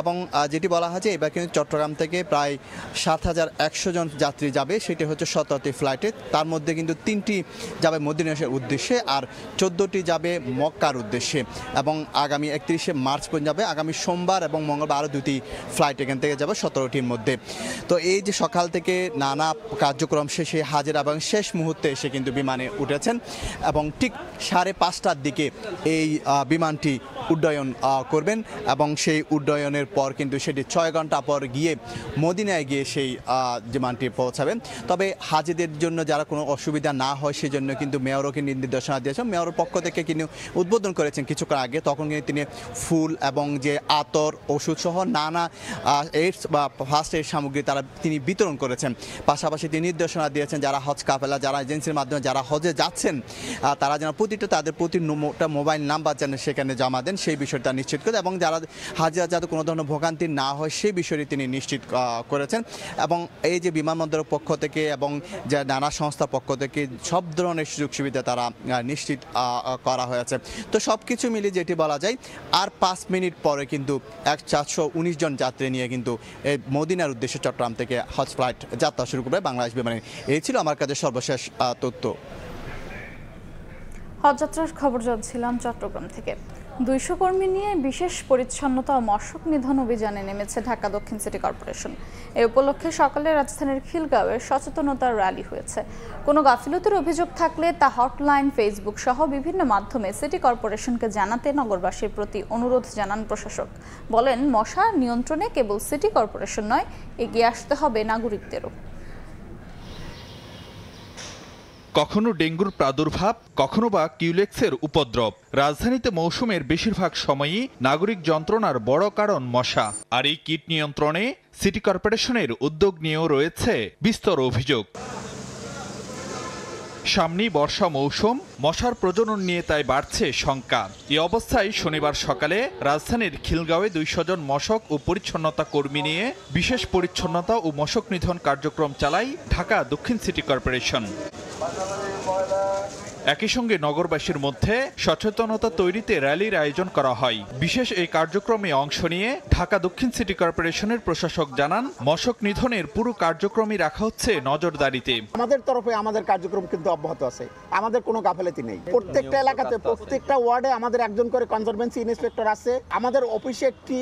এবং যেটি বলা হচ্ছে এবার কিন্তু চট্টগ্রাম থেকে প্রায় ৭,১০০ জন যাত্রী যাবে, সেটি হচ্ছে 17টি ফ্লাইটে। তার মধ্যে কিন্তু 3টি যাবে মদিনার উদ্দেশ্যে আর 14টি যাবে মক্কার উদ্দেশ্যে, এবং আগামী 31শে মার্চ পর্যন্ত যাবে। আগামী সোমবার এবং মঙ্গলবার আরও 2টি ফ্লাইট এখান থেকে যাবে 17টির মধ্যে। তো এই যে সকাল থেকে নানা কার্যক্রম শেষে হাজিরা এবং শেষ মুহূর্তে এসে কিন্তু বিমানে উঠেছেন, এবং ঠিক 5:30টার দিকে এই বিমানটি উড্ডয়ন করবেন, এবং সেই উড্ডয়নের পর কিন্তু সেটি 6 ঘন্টা পর গিয়ে মদিনায় গিয়ে সেই বিমানটি পৌঁছাবেন। তবে হাজিদের জন্য যারা কোনো অসুবিধা না হয় সেজন্য কিন্তু মেয়রকে নির্দেশনা দিয়েছেন। মেয়রের পক্ষ থেকে কিন্তু উদ্বোধন করেছেন কিছুক্ষণ আগে, তখন কিন্তু তিনি ফুল এবং যে আতর, ওষুধ সহ নানা এইডস বা ফার্স্ট এইড সামগ্রী তিনি বিতরণ করেছেন। পাশাপাশি তিনি নির্দেশনা দিয়েছেন যারা হজ কাফেলা, যারা এজেন্সির মাধ্যমে যারা হজে যাচ্ছেন, তারা যেন তাদের প্রতি মোবাইল নাম্বার যেন সেখানে জমা দেন, সেই বিষয়টা নিশ্চিত করে, এবং যারা হাজিরা যাতে কোনো ধরনের ভোগান্তি না হয় সেই বিষয়টি তিনি নিশ্চিত করেছেন। এবং এই যে বিমানবন্দরের পক্ষ থেকে এবং যে নানা সংস্থার পক্ষ থেকে সব ধরনের সুযোগ সুবিধা তারা নিশ্চিত করা হয়েছে। তো সব কিছু মিলিয়ে যেটি বলা যায়, আর 5 মিনিট পরে কিন্তু 419 জন যাত্রী নিয়ে কিন্তু এই মদিনার উদ্দেশ্যে চট্টগ্রাম থেকে হজ ফ্লাইট যাত্রা শুরু করবে বাংলাদেশ বিমানে। এই ছিল আমার কাছে সর্বশেষ তথ্য।
হজযাত্রার খবর জানছিলাম চট্টগ্রাম থেকে। 200 কর্মী নিয়ে বিশেষ পরিচ্ছন্নতা ও মশক নিধন অভিযানে নেমেছে ঢাকা দক্ষিণ সিটি কর্পোরেশন। এই উপলক্ষে সকালে রাজধানীর খিলগাঁওয়ে সচেতনতা র্যালি হয়েছে। কোনো গাফিলতির অভিযোগ থাকলে তা হটলাইন, ফেসবুক সহ বিভিন্ন মাধ্যমে সিটি কর্পোরেশনকে জানাতে নগরবাসীর প্রতি অনুরোধ জানান প্রশাসক। বলেন, মশা নিয়ন্ত্রণে কেবল সিটি কর্পোরেশন নয়, এগিয়ে আসতে হবে নাগরিকদেরও।
কখনো ডেঙ্গুর প্রাদুর্ভাব, কখনো বা কিউলেক্সের উপদ্রব। রাজধানীতে মৌসুমের বেশিরভাগ সময়ই নাগরিক যন্ত্রণার বড় কারণ মশা। আর এই কীট নিয়ন্ত্রণে সিটি কর্পোরেশনের উদ্যোগ নিয়েও রয়েছে বিস্তর অভিযোগ। সামনেই বর্ষা মৌসুম, মশার প্রজনন নিয়ে তাই বাড়ছে শঙ্কা। এই অবস্থায় শনিবার সকালে রাজধানীর খিলগাঁওয়ে 200 জন মশক ও পরিচ্ছন্নতা কর্মী নিয়ে বিশেষ পরিচ্ছন্নতা ও মশক নিধন কার্যক্রম চালায় ঢাকা দক্ষিণ সিটি কর্পোরেশন। একই সঙ্গে নগরবাসীর মধ্যে সচেতনতা তৈরিতে র্যালির আয়োজন করা হয়। বিশেষ এই কার্যক্রমে অংশ নিয়ে ঢাকা দক্ষিণ সিটি কর্পোরেশনের প্রশাসক জানান, মশক নিধনের পুরো কার্যক্রমই রাখা হচ্ছে নজরদারিতে।
আমাদের তরফে আমাদের কার্যক্রম কিন্তু অব্যাহত আছে, আমাদের কোনো গাফেলাতি নেই। প্রত্যেকটা এলাকাতে, প্রত্যেকটা ওয়ার্ডে আমাদের একজন করে কনজারভেন্সি ইন্সপেক্টর আছে। আমাদের অফিসে একটি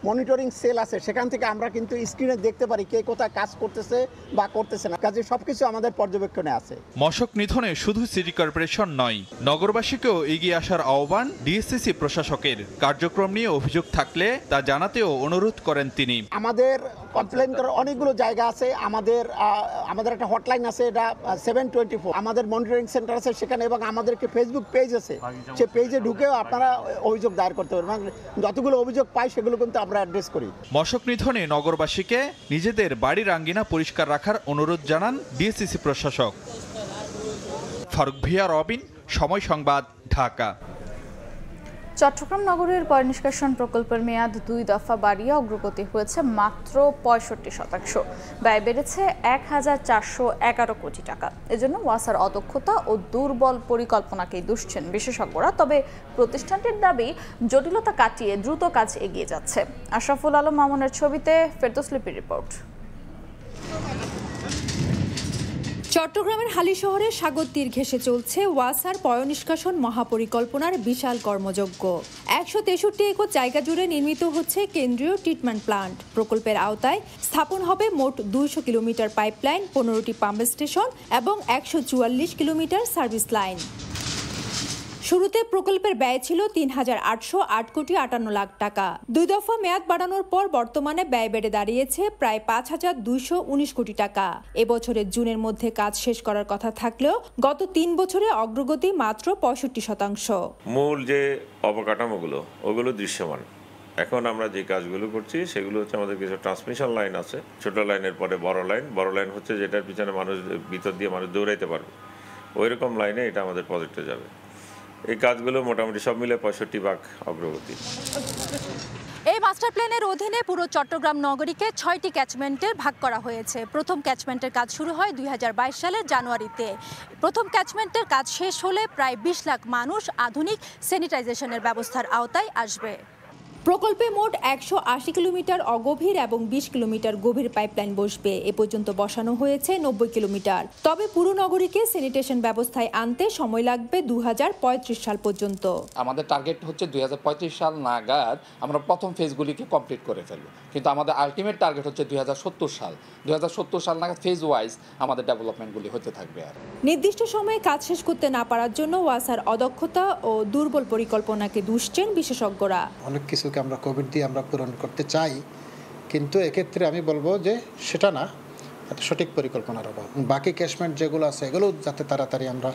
মনিটরিং সেল আছে, সেখান থেকে আমরা কিন্তু স্ক্রিনে দেখতে পারি কে কোথায় কাজ করতেছে বা করতেছে না। কাজে সবকিছু আমাদের পর্যবেক্ষণে আছে।
মশক নিধনে শুধু সিটি কর্পোরেশন নয়, নগরবাসীকেও এগিয়ে আসার আহ্বান ডিএসসিসি প্রশাসকের। কার্যক্রম নিয়ে অভিযোগ থাকলে তা জানাতেও অনুরোধ করেন তিনি।
আমাদের কমপ্লেন করার অনেকগুলো জায়গা আছে। আমাদের একটা হটলাইন আছে, এটা 724। আমাদের মনিটরিং সেন্টার আছে সেখানে, এবং আমাদের একটি ফেসবুক পেজ আছে, সেই পেজে ঢুকেও আপনারা অভিযোগ দায়ের করতে পারবেন। যতগুলো অভিযোগ পাই সেগুলো কিন্তু আমরা অ্যাড্রেস করি।
মশক নিধনে নগরবাসীকে নিজেদের বাড়ির আঙ্গিনা পরিষ্কার রাখার অনুরোধ জানান ডিএসসিসি প্রশাসক। ফারুক ভিয়া, রবিন, সময় সংবাদ, ঢাকা।
চট্টগ্রাম নগরের পয় নিষ্কাশন প্রকল্পের মেয়াদ 2 দফা বাড়িয়ে অগ্রগতি হয়েছে মাত্র 65%। ব্যয় বেড়েছে 1411 কোটি টাকা। এজন্য ওয়াসার অদক্ষতা ও দুর্বল পরিকল্পনাকেই দুষছেন বিশেষজ্ঞরা। তবে প্রতিষ্ঠানটির দাবি, জটিলতা কাটিয়ে দ্রুত কাজ এগিয়ে যাচ্ছে। আশরাফুল আলম মামুনের ছবিতে ফেরদৌস লিপির রিপোর্ট।
চট্টগ্রামের হালি শহরে সাগর তীর ঘেঁষে চলছে ওয়াসার পয়ঃনিষ্কাশন মহাপরিকল্পনার বিশাল কর্মযজ্ঞ। 163 একর জায়গা জুড়ে নির্মিত হচ্ছে কেন্দ্রীয় ট্রিটমেন্ট প্লান্ট। প্রকল্পের আওতায় স্থাপন হবে মোট 200 কিলোমিটার পাইপলাইন, 15টি পাম্প স্টেশন এবং 144 কিলোমিটার সার্ভিস লাইন। শুরুতে প্রকল্পের ব্যয় ছিল 3,808 কোটি 58 লাখ টাকা। 2 দফা মেয়াদ বাড়ানোর পর বর্তমানে ব্যয় বেড়ে দাঁড়িয়েছে প্রায় 5,219 কোটি টাকা। এবছরের জুনের মধ্যে কাজ শেষ করার কথা থাকলেও গত 3 বছরে অগ্রগতি মাত্র 65%।
মূল যে অবকাঠামোগুলো ওগুলো দৃশ্যমান। এখন আমরা যে কাজগুলো করছি সেগুলো হচ্ছে আমাদের কিছু ট্রান্সমিশন লাইন আছে, ছোট লাইনের পরে বড় লাইন হচ্ছে যেটার পিছনে মানুষ ভিতর দিয়ে মানুষ দৌড়াইতে পারবে, ওই রকম লাইনে এটা আমাদের প্রজেক্টে যাবে। এই কাজগুলো মোটামুটি সব মিলে 65% অগ্রগতি।
এই মাস্টার প্ল্যানের অধীনে পুরো চট্টগ্রাম নগরীকে 6টি ক্যাচমেন্টে ভাগ করা হয়েছে। প্রথম ক্যাচমেন্টের কাজ শুরু হয় 2022 সালের জানুয়ারিতে। প্রথম ক্যাচমেন্টের কাজ শেষ হলে প্রায় 20 লাখ মানুষ আধুনিক স্যানিটাইজেশনের ব্যবস্থার আওতায় আসবে। প্রকল্পে মোট 180 কিলোমিটার অগভীর এবং 20 কিলোমিটার গভীর পাইপলাইন বসবে। এ পর্যন্ত বসানো হয়েছে 90 কিলোমিটার। তবে পুরো নগরীকে স্যানিটেশন ব্যবস্থায় আনতে সময় লাগবে 2035 সাল পর্যন্ত।
আমাদের টার্গেট হচ্ছে 2035 সাল নাগাদ আমরা প্রথম ফেজগুলিকে কমপ্লিট করে ফেলব, কিন্তু আমাদের আলটিমেট টার্গেট হচ্ছে 2070 সাল। 2070 সাল নাগাদ ফেজ ওয়াইজ আমাদের ডেভেলপমেন্টগুলি হতে থাকবে। আর
নির্দিষ্ট সময়ে কাজ শেষ করতে না পারার জন্য ওয়াসার অদক্ষতা ও দুর্বল পরিকল্পনাকে দুষছেন বিশেষজ্ঞরা।
অনেক কিছুকে আমরা কোভিড দিয়ে আমরা পূরণ করতে চাই, কিন্তু এক্ষেত্রে আমি বলবো যে সেটা না, একটা সঠিক পরিকল্পনার অভাব। বাকি ক্যাশমেন্ট যেগুলো আছে এগুলো যাতে তাড়াতাড়ি আমরা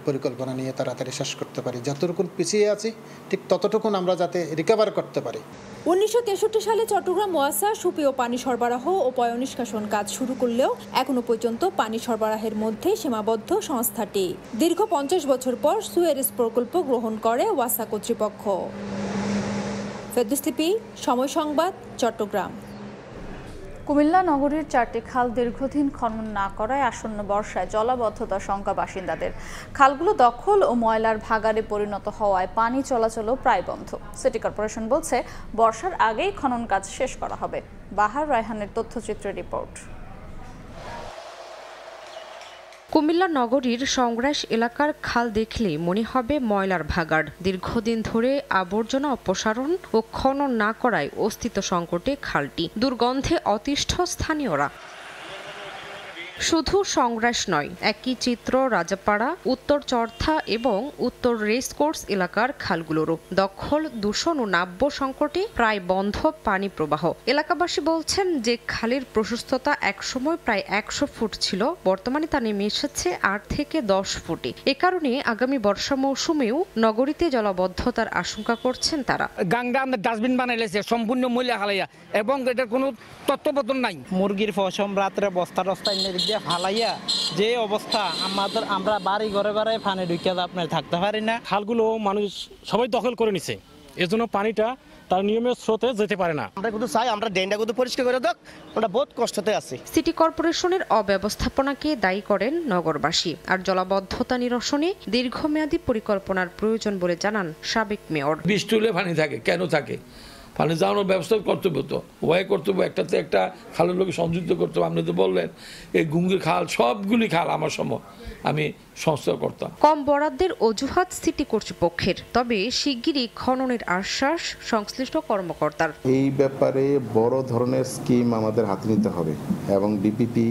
পরিকল্পনা নিয়ে তাড়াতাড়ি শেষ করতে পারি। যতটুকু পিছিয়ে আছি ঠিক ততটুকুন আমরা যাতে রিকভার করতে পারি।
1963 সালে চট্টগ্রাম ওয়াসা সুপেয় পানি সরবরাহ ও পয়ঃনিষ্কাশন কাজ শুরু করলেও এখনো পর্যন্ত পানি সরবরাহের মধ্যে সীমাবদ্ধ সংস্থাটি। দীর্ঘ 50 বছর পর সুয়েরেজ প্রকল্প গ্রহণ করে ওয়াসা কর্তৃপক্ষ। ফেরদৌসী, সময় সংবাদ, চট্টগ্রাম।
কুমিল্লা নগরীর 4টি খাল দীর্ঘদিন খনন না করায় আসন্ন বর্ষায় জলাবদ্ধতার শঙ্কা বাসিন্দাদের। খালগুলো দখল ও ময়লার ভাগাড়ে পরিণত হওয়ায় পানি চলাচলও প্রায় বন্ধ। সিটি কর্পোরেশন বলছে বর্ষার আগেই খনন কাজ শেষ করা হবে। বাহার রায়হানের তথ্যচিত্রের রিপোর্ট।
কুমিল্লা নগরীর সংগ্রাস এলাকার খাল দেখলে মনে হবে ময়লার ভাগাড়। দীর্ঘদিন ধরে আবর্জনা অপসারণ ও খনন না করায় অস্তিত্ব সংকটে খালটি। দুর্গন্ধে অতিষ্ঠ স্থানীয়রা। শুধু সংগ্রাস নয়, একই চিত্র রাজাপাড়া, উত্তর চরথা এবং উত্তর রেসকোর্স এলাকার খালগুলোরও। দখল, দূষণ ও নাব্য সংকটে প্রায় বন্ধ পানি প্রবাহ। এলাকাবাসী বলছেন যে খালের প্রশস্ততা একসময় প্রায় 100 ফুট ছিল, বর্তমানে তা নেমে এসেছে 8 থেকে 10 ফুটে। এ কারণে আগামী বর্ষা মৌসুমেও নগরীতে জলাবদ্ধতার আশঙ্কা করছেন তারা।
গাংটা আমাদের ডাস্টবিন বানাইলেছে সম্পূর্ণ ময়লা হালাইয়া, এবং এটার কোনো তত্ত্বাবধান নাই। মুরগির পশম রাত্রে বস্তা ফালাইয়া যে অবস্থা, আমরা বাড়ি ঘরে ঘরে পানি ঢুকিয়ে আপনার থাকতে পারি না।
খালগুলো মানুষ সবাই দখল করে নিছে, এজন্য পানিটা তার নিয়মিত স্রোতে যেতে পারে না।
আমরা কিন্তু চাই আমরা ড্রেনটা কিন্তু পরিষ্কার করে দাও, আমরা বহুত কষ্টতে আছি।
সিটি কর্পোরেশনের অব্যবস্থাপনাকে দায়ী করেন নগরবাসী। আর জলাবদ্ধতা নিরসনে দীর্ঘমেয়াদী পরিকল্পনার প্রয়োজন বলে জানান সাবেক মেয়র।
বৃষ্টি পানি থাকে, কেন থাকে? পানি যাওয়ানোর ব্যবস্থা কর্তব্য তো ওয়াই কর্তব্য, একটাতে একটা খালের লোকে সংযুক্ত করতে হবে। আপনি তো বললেন এই গুঙ্গির খাল, সবগুলি খাল আমার সময় আমি সংস্কার করতাম।
কম বরাদ্দের অজুহাত সিটি কর্তৃপক্ষের, তবে শিগগিরই খননের আশ্বাস সংশ্লিষ্ট কর্মকর্তার।
এই ব্যাপারে বড় ধরনের স্কিম আমাদের হাতে নিতে হবে এবং ডিপিপি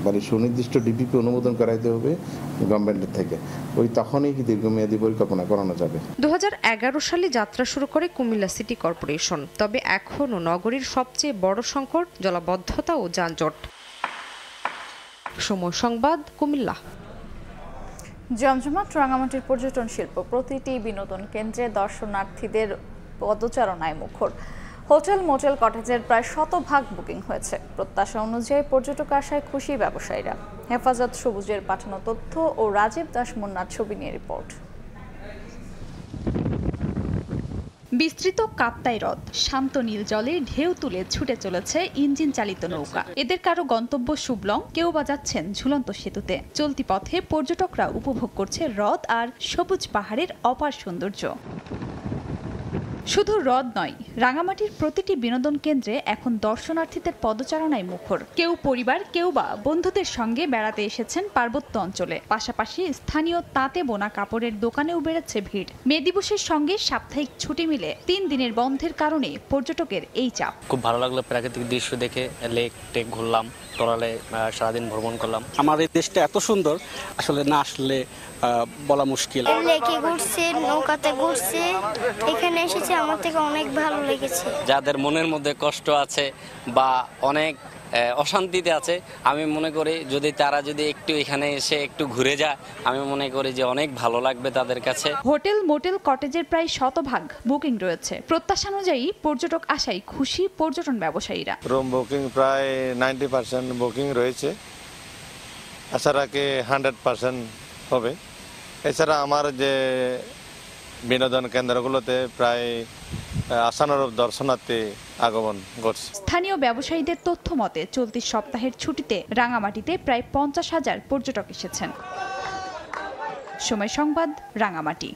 মানে সুনির্দিষ্ট ডিপিপি অনুমোদন করাইতে হবে গভর্নমেন্টের থেকে। ওই তখনই দীর্ঘমেয়াদী পরিকল্পনা করানো যাবে।
2011 সালে যাত্রা শুরু করে কুমিল্লা সিটি কর্পোরেশন, তবে এখনও নগরীর সবচেয়ে বড় সংকট জলাবদ্ধতা ও যানজট। সময় সংবাদ, কুমিল্লা।
জমজমাট রাঙামাটির পর্যটন শিল্প। প্রতিটি বিনোদন কেন্দ্রে দর্শনার্থীদের পদচারণায় মুখর। হোটেল, মোটেল, কটেজের প্রায় 100% বুকিং হয়েছে। প্রত্যাশা অনুযায়ী পর্যটক আসায় খুশি ব্যবসায়ীরা। হেফাজত সবুজের পাঠানো তথ্য ও রাজীব দাস মুন্নার ছবি নিয়ে রিপোর্ট।
বিস্তৃত কাপ্তাই হ্রদ, শান্ত নীল জলে ঢেউ তুলে ছুটে চলেছে ইঞ্জিন চালিত নৌকা। এদের কারো গন্তব্য শুভলং, কেউ বা যাচ্ছেন ঝুলন্ত সেতুতে। চলতি পথে পর্যটকরা উপভোগ করছে হ্রদ আর সবুজ পাহাড়ের অপার সৌন্দর্য। শুধু হ্রদ নয়, রাঙামাটির প্রতিটি বিনোদন কেন্দ্রে এখন দর্শনার্থীদের পদচারণায় মুখর। কেউ পরিবার, কেউ বা বন্ধুদের সঙ্গে বেড়াতে এসেছেন পার্বত্য অঞ্চলে। পাশাপাশি স্থানীয় তাঁতে বোনা কাপড়ের দোকানেও বেড়েছে ভিড়। মে দিবসের সঙ্গে সাপ্তাহিক ছুটি মিলে 3 দিনের বন্ধের কারণে পর্যটকের এই চাপ।
খুব ভালো লাগলো প্রাকৃতিক দৃশ্য দেখে। লেক টেক ঘুরলাম, টরালে সারাদিন ভ্রমণ করলাম।
আমার এই দেশটা এত সুন্দর, আসলে না আসলে বলা মুশকিল।
লেকে ঘুরছে, নৌকাতে ঘুরছে, এখানে এসেছে, আমার থেকে অনেক ভালো লেগেছে।
যাদের মনের মধ্যে কষ্ট আছে বা অনেক অশান্তিতে আছে, আমি মনে করি তারা যদি একটু এখানে এসে একটু ঘুরে যায়, আমি মনে করি যে অনেক ভালো লাগবে তাদের কাছে।
হোটেল, মোটেল, কটেজের প্রায় 100% বুকিং রয়েছে। প্রত্যাশা অনুযায়ী পর্যটক আসায় খুশি পর্যটন ব্যবসায়ীরা।
রুম বুকিং প্রায় 90% বুকিং রয়েছে, আশা রাখি 100% হবে। এছাড়া আমার যে বিনোদন কেন্দ্রগুলোতে প্রায় আশানুরূপ দর্শনার্থী আগমন ঘটছে।
স্থানীয় ব্যবসায়ীদের তথ্য মতে চলতি সপ্তাহের ছুটিতে রাঙামাটিতে প্রায় 50,000 পর্যটক এসেছেন। সময় সংবাদ, রাঙামাটি।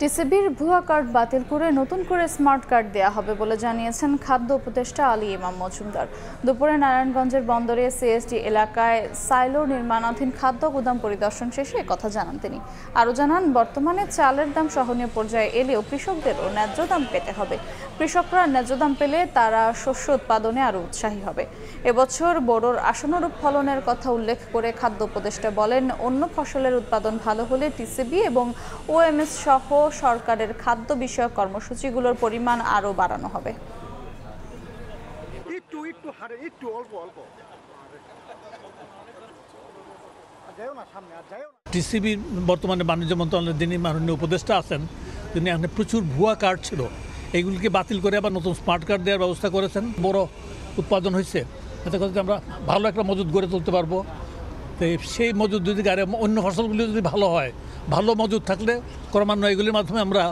টিসিবির ভুয়া কার্ড বাতিল করে নতুন করে স্মার্ট কার্ড দেয়া হবে বলে জানিয়েছেন খাদ্য উপদেষ্টা আলী ইমাম মজুমদার। দুপুরে নারায়ণগঞ্জের বন্দরে সিএসডি এলাকায় সাইলো নির্মাণাধীন খাদ্য গুদাম পরিদর্শন শেষে একথা জানান তিনি। আরও জানান, বর্তমানে চালের দাম সহনীয় পর্যায়ে এলেও কৃষকদেরও ন্যায্য দাম পেতে হবে। কৃষকরা ন্যায্য দাম পেলে তারা শস্য উৎপাদনে আরও উৎসাহী হবে। এবছর বোরোর আশানুরূপ ফলনের কথা উল্লেখ করে খাদ্য উপদেষ্টা বলেন, অন্য ফসলের উৎপাদন ভালো হলে টিসিবি এবং ওএমএস সহ সরকারের খাদ্য বিষয়ক কর্মসূচিগুলোর পরিমাণ আরও বাড়ানো হবে।
টিসিবির বর্তমানে বাণিজ্য মন্ত্রণালয়ের যিনি মাননীয় উপদেষ্টা আছেন, তিনি এখানে প্রচুর ভুয়া কার্ড ছিল, এগুলিকে বাতিল করে আবার নতুন স্মার্ট কার্ড দেওয়ার ব্যবস্থা করেছেন। বড় উৎপাদন হয়েছে, এতে করে আমরা ভালো একটা মজুদ গড়ে তুলতে পারবো। তো সেই মজুদ যদি গাড়ি অন্য ফসলগুলি যদি ভালো হয়, ভালো মজুদ থাকলে ক্রমান্বয়ে এগুলির মাধ্যমে আমরা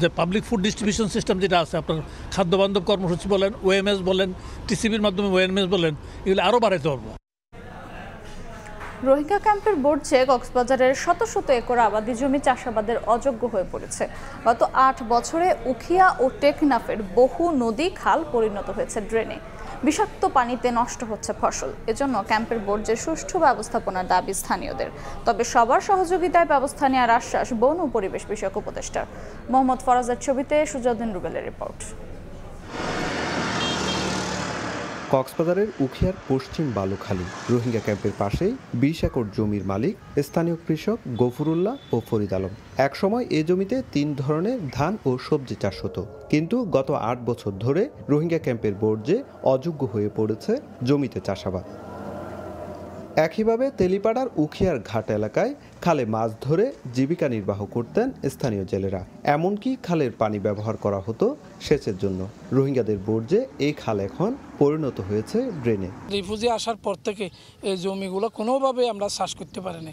যে পাবলিক ফুড ডিস্ট্রিবিউশন সিস্টেম যেটা আছে, আপনার খাদ্যবান্ধব কর্মসূচি বলেন, ওএমএস বলেন, টিসিবির মাধ্যমে ওএমএস বলেন, এগুলি আরও বাড়াইতে পারবো।
রোহিঙ্গা ক্যাম্পের বর্জ্যে কক্সবাজারের শত শত একর আবাদি জমি চাষাবাদের অযোগ্য হয়ে পড়েছে। গত 8 বছরে উখিয়া ও টেকনাফের বহু নদী খাল পরিণত হয়েছে ড্রেনে। বিষাক্ত পানিতে নষ্ট হচ্ছে ফসল। এজন্য ক্যাম্পের বর্জ্যের সুষ্ঠু ব্যবস্থাপনার দাবি স্থানীয়দের। তবে সবার সহযোগিতায় ব্যবস্থা নেওয়ার আশ্বাস বন ও পরিবেশ বিষয়ক উপদেষ্টার। মোহাম্মদ ফরাজের ছবিতে সুজাউদ্দিন রুবেলের রিপোর্ট।
কক্সবাজারের উখিয়ার পশ্চিম বালুখালী রোহিঙ্গা ক্যাম্পের পাশেই 20 একর জমির মালিক স্থানীয় কৃষক গফুরুল্লাহ ও ফরিদ আলম। একসময় এ জমিতে 3 ধরনের ধান ও সবজি চাষ হতো, কিন্তু গত 8 বছর ধরে রোহিঙ্গা ক্যাম্পের বর্জ্যে অযোগ্য হয়ে পড়েছে জমিতে চাষাবাদ। একইভাবে তেলিপাড়ার উখিয়ার ঘাট এলাকায় খালে মাছ ধরে জীবিকা নির্বাহ করতেন স্থানীয় জেলেরা। এমনকি খালের পানি ব্যবহার করা হতো সেচের জন্য। রোহিঙ্গাদের বর্জ্যে এই খাল এখন পরিণত হয়েছে ড্রেনে।
রিফিউজি আসার পর থেকে এই জমিগুলো কোনোভাবে আমরা চাষ করতে পারিনি।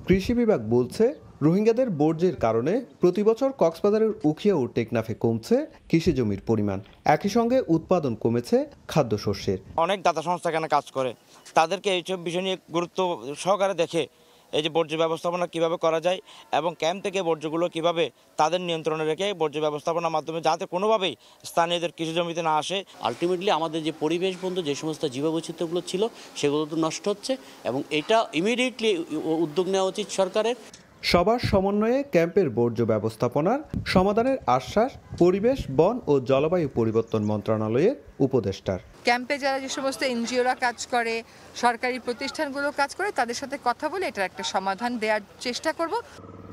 কৃষি বিভাগ বলছে, রোহিঙ্গাদের বর্জ্যের কারণে প্রতি বছর কক্সবাজারের উখিয়া ও টেকনাফে কমছে কৃষি জমির পরিমাণ। একই সঙ্গে উৎপাদন কমেছে খাদ্যশস্যের।
অনেক দাতা সংস্থা এখানে কাজ করে, তাদেরকে এইসব বিষয় নিয়ে গুরুত্ব সহকারে দেখে এই যে বর্জ্য ব্যবস্থাপনা কিভাবে করা যায় এবং ক্যাম্প থেকে বর্জ্যগুলো কিভাবে তাদের নিয়ন্ত্রণে রেখে বর্জ্য ব্যবস্থাপনার মাধ্যমে যাতে কোনোভাবেই স্থানীয়দের কৃষি জমিতে না আসে।
আলটিমেটলি আমাদের যে পরিবেশ বন্ধু যে সমস্ত জীববৈচিত্র্যগুলো ছিল সেগুলো তো নষ্ট হচ্ছে এবং এটা ইমিডিয়েটলি উদ্যোগ নেওয়া উচিত সরকারের।
সবার সমন্বয়ে ক্যাম্পের বর্জ্য ব্যবস্থাপনার সমাধানের আশ্বাস পরিবেশ, বন ও জলবায়ু পরিবর্তন মন্ত্রণালয়ের উপদেষ্টার।
ক্যাম্পে যারা যে সমস্ত এনজিওরা কাজ করে, সরকারি প্রতিষ্ঠানগুলো কাজ করে, তাদের সাথে কথা বলে এটার একটা সমাধান দেওয়ার চেষ্টা করব।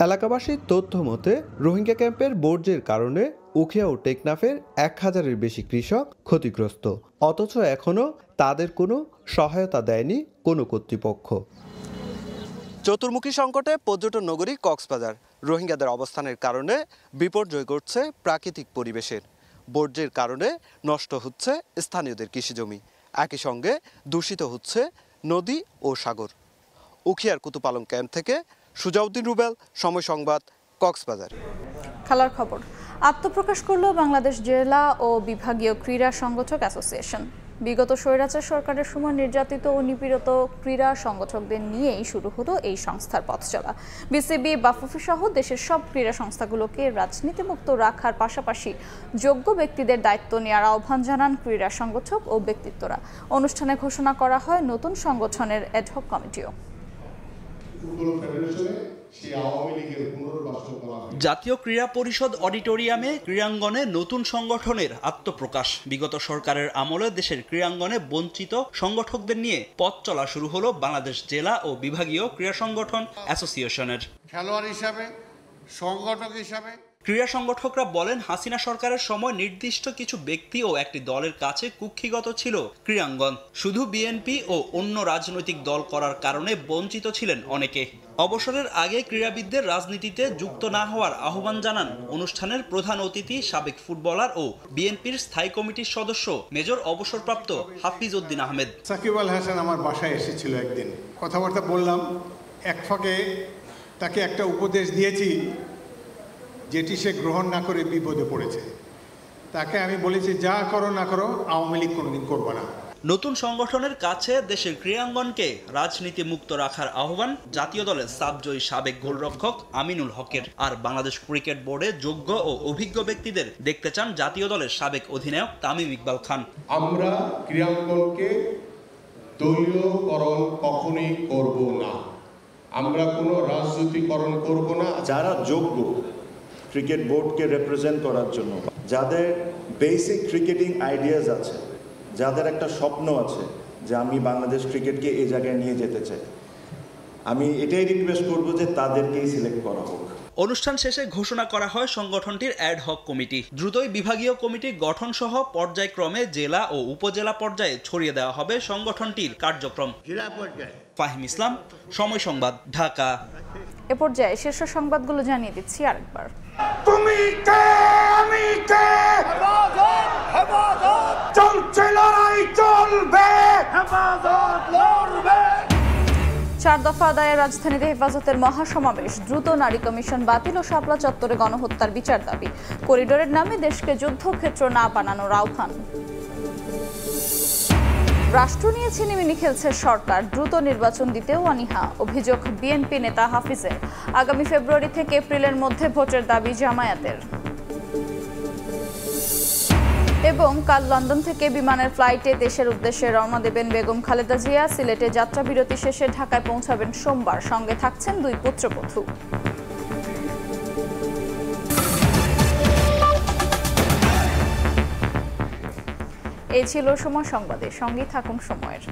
এলাকাবাসীর তথ্য মতে রোহিঙ্গা ক্যাম্পের বর্জ্যের কারণে উখিয়া ও টেকনাফের 1000-এর বেশি কৃষক ক্ষতিগ্রস্ত, অথচ এখনও তাদের কোনো সহায়তা দেয়নি কোনো কর্তৃপক্ষ। চতুর্মুখী সংকটে পর্যটন নগরী কক্সবাজার রোহিঙ্গাদের অবস্থানের কারণে বিপর্যয় ঘটছে প্রাকৃতিক পরিবেশের। বর্জ্যের কারণে নষ্ট হচ্ছে স্থানীয়দের কৃষিজমি, একই সঙ্গে দূষিত হচ্ছে নদী ও সাগর। উখিয়ার কুতুপালং ক্যাম্প থেকে সুজাউদ্দিন রুবেল, সময় সংবাদ, কক্সবাজার।
খেলার খবর। আত্মপ্রকাশ করল বাংলাদেশ জেলা ও বিভাগীয় ক্রীড়া সংগঠক অ্যাসোসিয়েশন। বিগত স্বৈরাচার সরকারের সময় নির্যাতিত ও নিপীড়িত ক্রীড়া সংগঠকদের নিয়েই শুরু হলো এই সংস্থার পথ চলা। বিসিবি, বাফুফি সহ দেশের সব ক্রীড়া সংস্থাগুলোকে রাজনীতিমুক্ত রাখার পাশাপাশি যোগ্য ব্যক্তিদের দায়িত্ব নেওয়ার আহ্বান জানান ক্রীড়া সংগঠক ও ব্যক্তিত্বরা। অনুষ্ঠানে ঘোষণা করা হয় নতুন সংগঠনের অ্যাডহক কমিটিও।
জাতীয় ক্রীড়া পরিষদ অডিটোরিয়ামে ক্রীড়াঙ্গনে নতুন সংগঠনের আত্মপ্রকাশ। বিগত সরকারের আমলে দেশের ক্রীড়াঙ্গনে বঞ্চিত সংগঠকদের নিয়ে পথ চলা শুরু হলো বাংলাদেশ জেলা ও বিভাগীয় ক্রীড়া সংগঠন অ্যাসোসিয়েশনের।
খেলোয়াড় হিসাবে, সংগঠক হিসাবে
ক্রীড়া সংগঠকরা বলেন, হাসিনা সরকারের সময় নির্দিষ্ট কিছু ব্যক্তি ও একটি দলের কাছে কুক্ষিগত ছিল ক্রীড়াঙ্গন। শুধু বিএনপি ও অন্য রাজনৈতিক দল করার কারণে বঞ্চিত ছিলেন অনেকে। অবসরের আগে ক্রীড়াবিদদের রাজনীতিতে যুক্ত না হওয়ার আহ্বান জানান অনুষ্ঠানের প্রধান অতিথি সাবেক ফুটবলার ও বিএনপির স্থায়ী কমিটির সদস্য মেজর অবসরপ্রাপ্ত হাফিজ উদ্দিন আহমেদ।
সাকিব আল হাসান আমার বাসায় এসেছিল একদিন, কথাবার্তা বললাম। এক ফাঁকে তাকে একটা উপদেশ দিয়েছি যেটি সে গ্রহণ না করে বিপদে পড়েছে। তাকে আমি বলেছি, যা করো না করো আওয়ামী লীগ কোনোদিন করবো না।
নতুন সংগঠনের কাছে দেশের ক্রীড়াঙ্গনকে রাজনীতি মুক্ত রাখার আহ্বান জাতীয় দলের সাবজয়ী সাবেক গোলরক্ষক আমিনুল হকের। আর বাংলাদেশ ক্রিকেট বোর্ডে যোগ্য ও অভিজ্ঞ ব্যক্তিদের দেখতে চান জাতীয় দলের সাবেক অধিনায়ক তামিম ইকবাল খান।
আমরা ক্রীড়াঙ্গনকে দলীয়করণ কখনোই করব না, আমরা কোনো রাজনীতিকরণ করব না।
যারা যোগ্য ক্রিকেট বোর্ডকে রিপ্রেজেন্ট করার জন্য, যাদের বেসিক ক্রিকেটিং আইডিয়াস আছে, যাদের একটা স্বপ্ন আছে যে আমি বাংলাদেশ ক্রিকেটকে এই জায়গায় নিয়ে যেতে চাই, আমি এটাই রিকোয়েস্ট করব যে তাদেরকেই সিলেক্ট করা হোক।
অনুষ্ঠান শেষে ঘোষণা করা হয় সংগঠনটির অ্যাডহক কমিটি। দ্রুতই বিভাগীয় কমিটি গঠন সহ পর্যায়ক্রমে জেলা ও উপজেলা পর্যায়ে ছড়িয়ে দেওয়া হবে সংগঠনটির কার্যক্রম। ফাহিম ইসলাম, সময় সংবাদ, ঢাকা।
এ পর্যায়ে শীর্ষ সংবাদগুলো জানিয়ে দিচ্ছি আরেকবার।
তুমি কে আমি কে, চলছে লড়াই চলবে, হেফাজত লড়বে।
4 দফা আদায়ে রাজধানীতে হেফাজতের মহাসমাবেশ, দ্রুত নারী কমিশন বাতিল ও শাপলা চত্বরে গণহত্যার বিচার দাবি, করিডোরের নামে দেশকে যুদ্ধক্ষেত্র না বানানোর আহ্বান। রাষ্ট্র নিয়ে ছিনিমিনি খেলছে সরকার, দ্রুত নির্বাচন দিতেও অনীহা, অভিযোগ বিএনপি নেতা হাফিজের। আগামী ফেব্রুয়ারি থেকে এপ্রিলের মধ্যে ভোটের দাবি জামায়াতের। এবং কাল লন্ডন থেকে বিমানের ফ্লাইটে দেশের উদ্দেশ্যে রওনা দেবেন বেগম খালেদা জিয়া। সিলেটে যাত্রা বিরতি শেষে ঢাকায় পৌঁছাবেন সোমবার, সঙ্গে থাকছেন 2 পুত্রবধূ। এই ছিল সময় সংবাদে, সঙ্গেই থাকুন সময়ের।